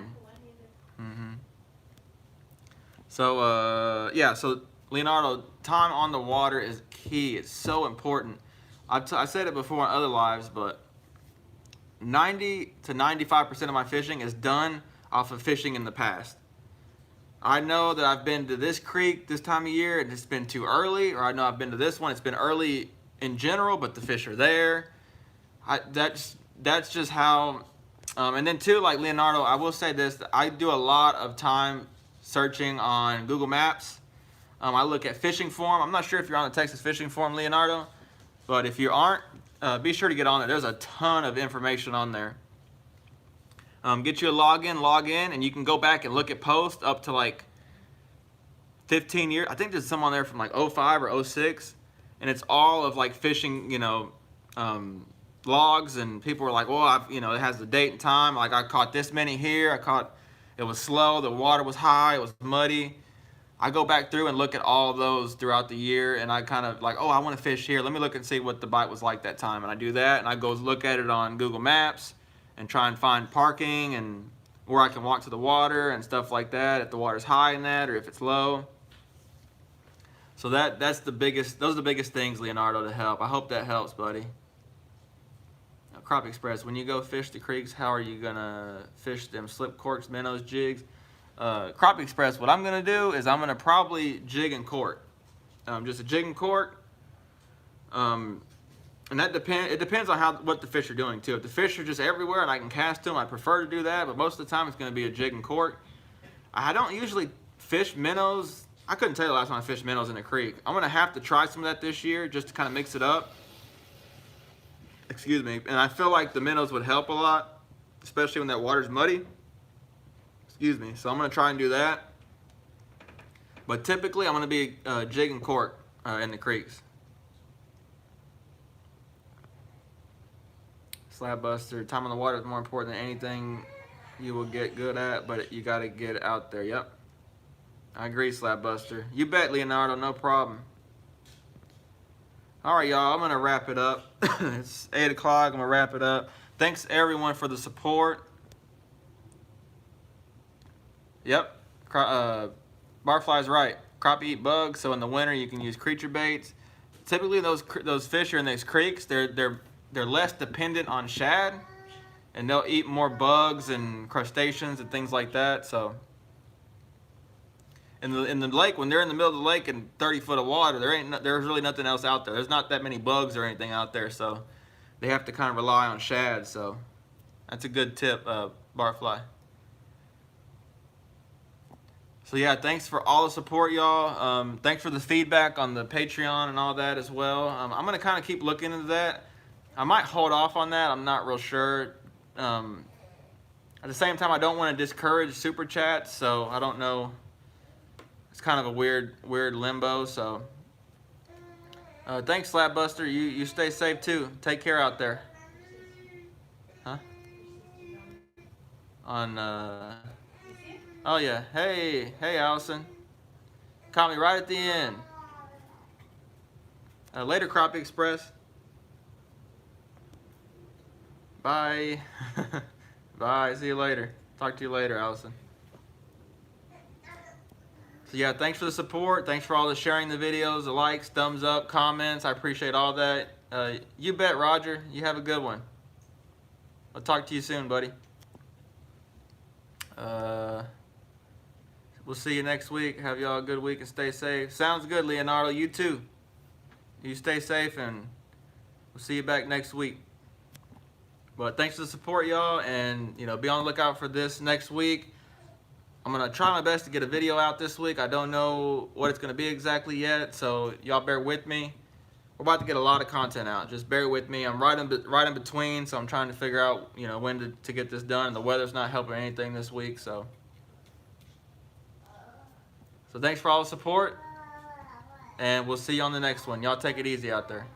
So yeah, so Leonardo, time on the water is key. It's so important. I said it before on other lives, but 90 to 95% of my fishing is done off of fishing in the past. I know that I've been to this creek this time of year and it's been too early, or I know I've been to this one, it's been early in general, but the fish are there. That's just how, and then too, like Leonardo, I will say this, I do a lot of time searching on Google Maps. I look at fishing forum. I'm not sure if you're on the Texas fishing forum, Leonardo, but if you aren't, be sure to get on there. There's a ton of information on there. Get you a log in, and you can go back and look at posts up to like 15 years. I think there's some on there from like 05 or 06, and it's all of like fishing, you know, logs, and people were like, well, you know, it has the date and time. Like I caught this many here. It was slow. The water was high. It was muddy. I go back through and look at all those throughout the year, and I kind of like, oh, I want to fish here. Let me look and see what the bite was like that time. And I do that, and I go look at it on Google Maps and try and find parking and where I can walk to the water and stuff like that, if the water's high in that or if it's low. So that's the biggest, those are the biggest things, Leonardo, to help. I hope that helps, buddy. Now, Crop Express, when you go fish the creeks, how are you gonna fish them slip corks, minnows, jigs? Crop Express, what I'm gonna do is I'm gonna probably jig and cork. Just a jig and cork. And that it depends on what the fish are doing too. If the fish are just everywhere and I can cast them, I prefer to do that, but most of the time it's gonna be a jig and cork. I don't usually fish minnows. I couldn't tell you the last time I fished minnows in a creek. I'm gonna have to try some of that this year just to kind of mix it up. Excuse me. And I feel like the minnows would help a lot, especially when that water's muddy. Excuse me. So I'm gonna try and do that. But typically I'm gonna be jig and cork in the creeks. Slab buster, time on the water is more important than anything you will get good at, but you gotta get it out there. Yep. I agree, Slab buster. You bet, Leonardo, no problem. All right, y'all, I'm gonna wrap it up. It's 8 o'clock, I'm gonna wrap it up. Thanks everyone for the support. Yep, Barfly's right. Crappie eat bugs, so in the winter you can use creature baits. Typically those fish are in these creeks, they're less dependent on shad, and they'll eat more bugs and crustaceans and things like that. So in the lake, when they're in the middle of the lake and 30 foot of water, there's really nothing else out there. There's not that many bugs or anything out there, so they have to kind of rely on shad. So that's a good tip, Barfly. So yeah, thanks for all the support, y'all. Thanks for the feedback on the Patreon and all that as well. I'm gonna kind of keep looking into that. I might hold off on that. I'm not real sure. At the same time, I don't want to discourage super chats, so I don't know. It's kind of a weird limbo. So thanks, Slabbuster. You stay safe too. Take care out there. Huh? Oh yeah. Hey, Allison. Caught me right at the end. Later, Crappie Express. Bye. Bye. See you later. Talk to you later, Allison. So yeah, thanks for the support. Thanks for all the sharing the videos, the likes, thumbs up, comments. I appreciate all that. You bet, Roger. You have a good one. I'll talk to you soon, buddy. We'll see you next week. Have y'all a good week and stay safe. Sounds good, Leonardo. You too. You stay safe, and we'll see you back next week. But thanks for the support, y'all, and be on the lookout for this next week. I'm gonna try my best to get a video out this week. I don't know what it's gonna be exactly yet, so y'all bear with me. We're about to get a lot of content out. Just bear with me. I'm right in between, so I'm trying to figure out when to get this done. The weather's not helping anything this week, so So thanks for all the support, and we'll see you on the next one. Y'all take it easy out there.